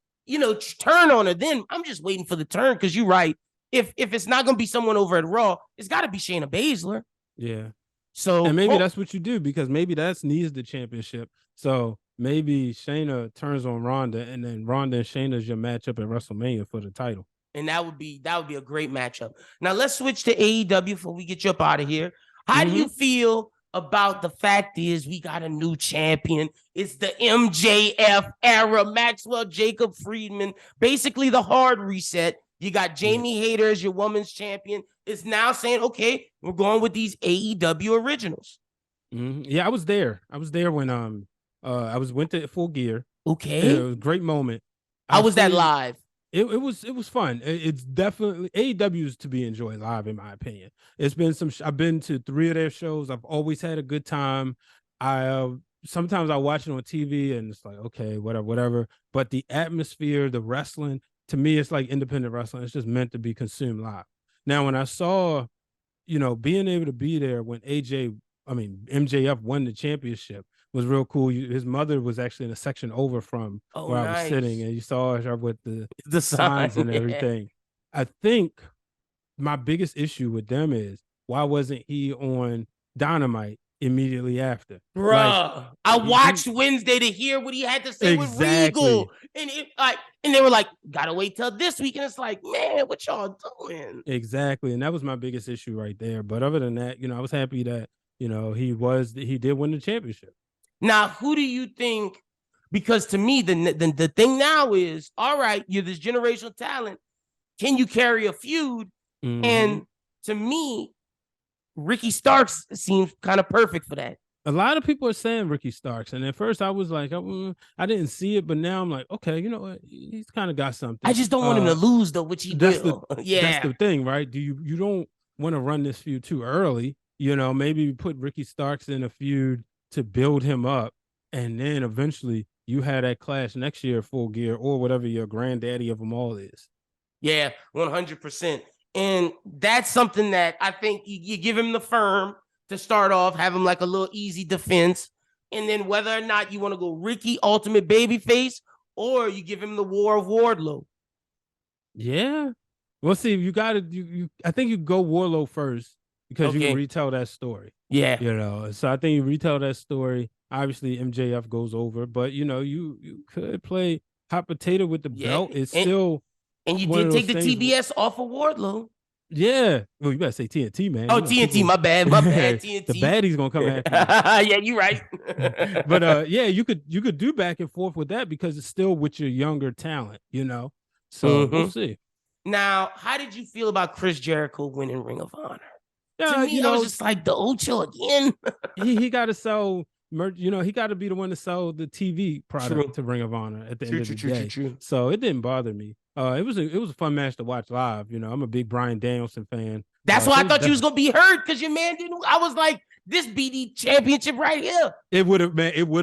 turn on her. Then I'm just waiting for the turn. Cause you're right. If it's not going to be someone over at Raw, it's got to be Shayna Baszler. Yeah. So and maybe that's what you do because maybe that's needs the championship. So maybe Shayna turns on Ronda and then Ronda and Shayna's your matchup at WrestleMania for the title. And that would be a great matchup. Now let's switch to AEW before we get you up out of here. How do you feel about the fact is we got a new champion? It's the MJF era, Maxwell Jacob Friedman, basically the hard reset. You got Jamie Hayter as your women's champion. It's now saying, okay, we're going with these AEW originals. Yeah, I was there. I was there when went to Full Gear. Okay, it was a great moment. How was that live? It was fun. It's definitely AEW is to be enjoyed live, in my opinion. It's been I've been to 3 of their shows. I've always had a good time. Sometimes I watch it on TV and it's like, okay, whatever. But the atmosphere, the wrestling, to me, it's like independent wrestling. It's just meant to be consumed live. Now, when I saw, being able to be there when MJF won the championship was real cool. His mother was actually in a section over from where I was sitting, and you saw her with the signs and everything. I think my biggest issue with them is why wasn't he on Dynamite immediately after? Bruh, I watched Wednesday to hear what he had to say with Regal, and they were like, gotta wait till this week, and it's like, man, what y'all doing? Exactly, and that was my biggest issue right there. But other than that, I was happy that he did win the championship. Now, who do you think? Because to me, the thing now is, all right, you're this generational talent. Can you carry a feud? And to me, Ricky Starks seems kind of perfect for that. A lot of people are saying Ricky Starks, and at first I was like, I didn't see it, but now I'm like, okay, you know what? He's kind of got something. I just don't want him to lose though, which he will. That's the thing, right? You don't want to run this feud too early. You know, maybe put Ricky Starks in a feud to build him up, and then eventually you have that clash next year, Full Gear, or whatever your granddaddy of them all is. Yeah, 100%. And that's something that I think you give him the firm to start off, have him like a little easy defense. And then whether or not you want to go Ricky Ultimate Babyface or you give him the War of Wardlow. Yeah. Well, see, you got to, I think you go Warlow first because you can retell that story. Yeah. You know, so I think you retell that story. Obviously, MJF goes over, but, you know, you could play hot potato with the belt. It's still. And you did take the TBS off of Wardlow. Yeah. Well, you better say TNT, man. Oh, you know, TNT, people... my bad, TNT. The baddie's gonna come after you. Yeah, you're right. But yeah, you could do back and forth with that because it's still with your younger talent, you know. So we'll see. Now, how did you feel about Chris Jericho winning Ring of Honor? Yeah, to me, you know, I was just like the Ocho again. he got to sell merch. You know, he got to be the one to sell the TV product to Ring of Honor at the end of the day. So it didn't bother me. It was a fun match to watch live. You know, I'm a big Bryan Danielson fan. That's why I thought you was gonna be hurt because your man didn't. I was like, this BD championship right here. It would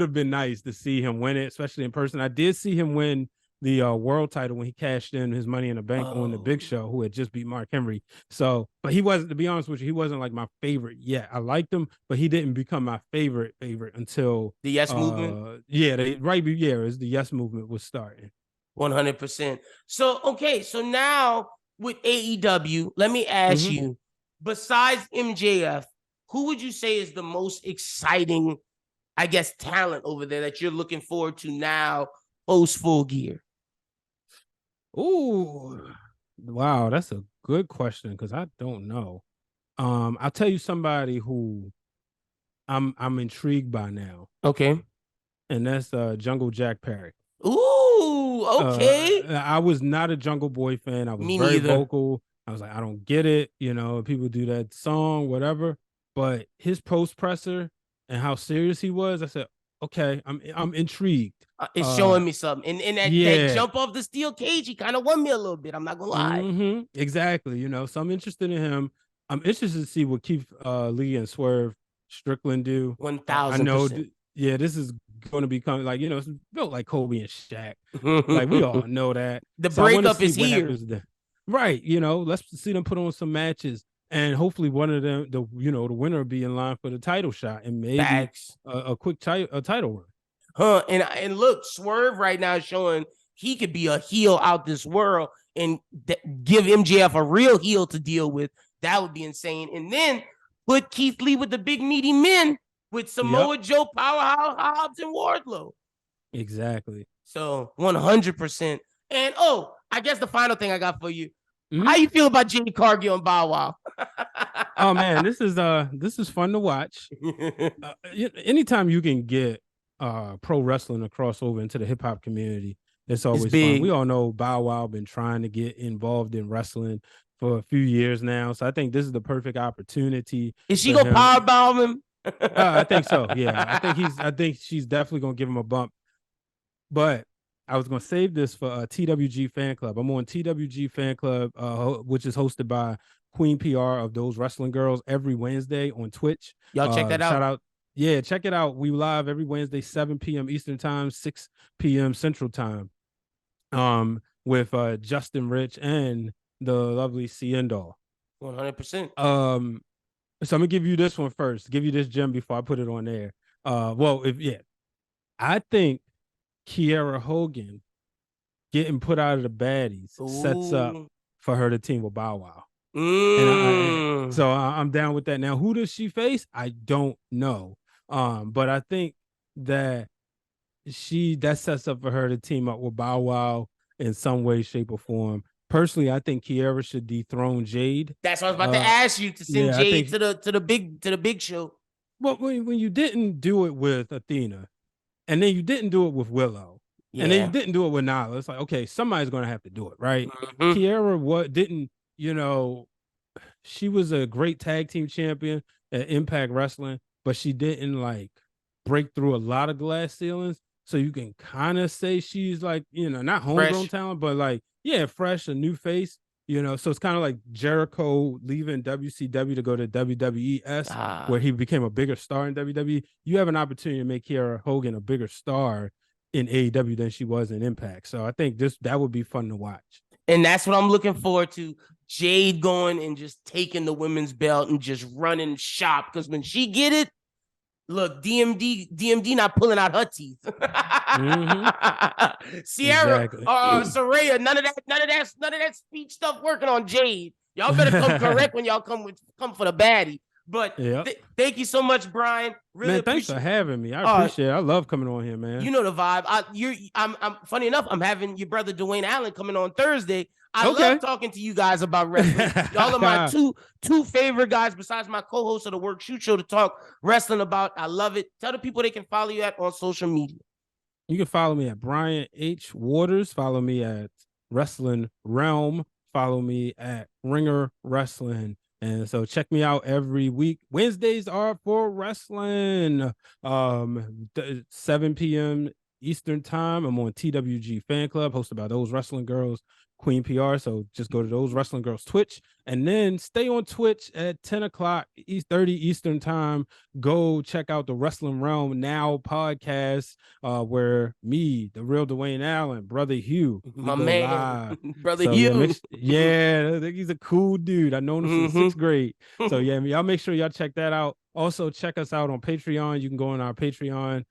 have been nice to see him win it, especially in person. I did see him win the world title when he cashed in his Money in the Bank on the Big Show, who had just beat Mark Henry. So, but he wasn't, to be honest with you, he wasn't like my favorite yet. I liked him, but he didn't become my favorite until the Yes Movement. Yeah, as the Yes Movement was starting. 100%. So, okay, so now with AEW, let me ask you, besides MJF, who would you say is the most exciting, I guess, talent over there that you're looking forward to now post Full Gear? Ooh, wow, that's a good question because I don't know. I'll tell you somebody who I'm intrigued by now. Okay. And that's Jungle Jack Perry. Ooh, okay. I was not a Jungle Boy fan. I was very vocal. I was like, I don't get it. You know, people do that song, whatever. But his post presser and how serious he was, I said, okay, I'm intrigued. It's showing me something. And that jump off the steel cage, he kind of won me a little bit. I'm not gonna lie. Exactly. You know, so I'm interested in him. I'm interested to see what Keith Lee and Swerve Strickland do. 1000%. I know. This is going to become like, you know, it's built like Kobe and Shaq. Like we all know that. The breakup is here. Right. You know, let's see them put on some matches. And hopefully one of them, the winner will be in line for the title shot and maybe a quick title run. And look, Swerve right now is showing he could be a heel out this world and give MJF a real heel to deal with. That would be insane. And then put Keith Lee with the big meaty men with Samoa Joe, Powerhouse Hobbs, and Wardlow. Exactly. So 100%. And I guess the final thing I got for you. How you feel about Jimmy Cargill and Bow Wow? Oh man, this is fun to watch. Anytime you can get pro wrestling a crossover into the hip hop community, it's always fun. We all know Bow Wow been trying to get involved in wrestling for a few years now, so I think this is the perfect opportunity. Is she gonna powerbomb him? I think so. Yeah, I think she's definitely gonna give him a bump. But I was gonna save this for TWG Fan Club. I'm on TWG Fan Club, which is hosted by Queen PR of Those Wrestling Girls every Wednesday on Twitch. Y'all check that out. Shout out. Yeah, check it out. We live every Wednesday, 7 p.m. Eastern Time, 6 p.m. Central Time. With Justin Rich and the lovely Ciendall. 100%. So I'm gonna give you this one first. Give you this gem before I put it on there. I think Kiera Hogan getting put out of the baddies sets up for her to team with Bow Wow. So I'm down with that. Now, who does she face? I don't know. But I think that that sets up for her to team up with Bow Wow in some way, shape, or form. Personally, I think Kiera should dethrone Jade. That's what I was about to ask you, to send Jade to the big show. Well, when you didn't do it with Athena, and then you didn't do it with Willow, and then you didn't do it with Nyla, it's like, okay, somebody's going to have to do it, right? Kiera she was a great tag team champion at Impact Wrestling, but she didn't like break through a lot of glass ceilings. So you can kind of say she's like, not homegrown talent, but like, fresh, a new face, So it's kind of like Jericho leaving WCW to go to WWES, where he became a bigger star in WWE. You have an opportunity to make Kiera Hogan a bigger star in AEW than she was in Impact. So I think that would be fun to watch. And that's what I'm looking forward to. Jade going and just taking the women's belt and just running shop. Because when she get it, look, DMD not pulling out her teeth. Sierra, exactly. Saraya, none of that speech stuff working on Jade. Y'all better come correct when y'all come for the baddie. But thank you so much, Brian. Really, man, thanks for having me. I appreciate it. I love coming on here, man. You know the vibe. I'm funny enough. I'm having your brother Dwayne Allen coming on Thursday. I love talking to you guys about wrestling. Y'all are my two favorite guys besides my co-host of the Work Shoot Show to talk wrestling about. I love it. Tell the people they can follow you on social media. You can follow me at Brian H. Waters. Follow me at Wrestling Wrealm. Follow me at Ringer Wrestling. And so check me out every week. Wednesdays are for wrestling. 7 p.m. Eastern time. I'm on TWG Fan Club, hosted by Those Wrestling Girls, Queen PR. So just go to Those Wrestling Girls Twitch and then stay on Twitch at 10 o'clock 30 Eastern time. Go check out the Wrestling Realm Now podcast, where me, the real Dwayne Allen, Brother Hugh, my man, live. Brother so, Hugh. I think he's a cool dude. I known him since 6th grade. So y'all make sure y'all check that out. Also check us out on Patreon. You can go on our Patreon.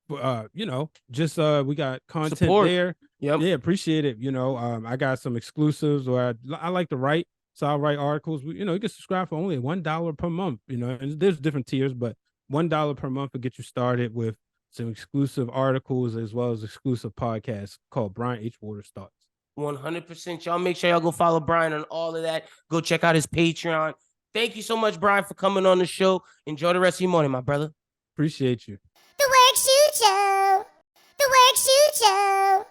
We got content there. Yep. Yeah, appreciate it. I got some exclusives where I like to write, so I'll write articles. You can subscribe for only $1 per month. And there's different tiers, but $1 per month will get you started with some exclusive articles as well as exclusive podcasts called Brian H. Waters Thoughts. 100%. Y'all make sure y'all go follow Brian on all of that. Go check out his Patreon. Thank you so much, Brian, for coming on the show. Enjoy the rest of your morning, my brother. Appreciate you. The Work Shoot Show. The Work Shoot Show.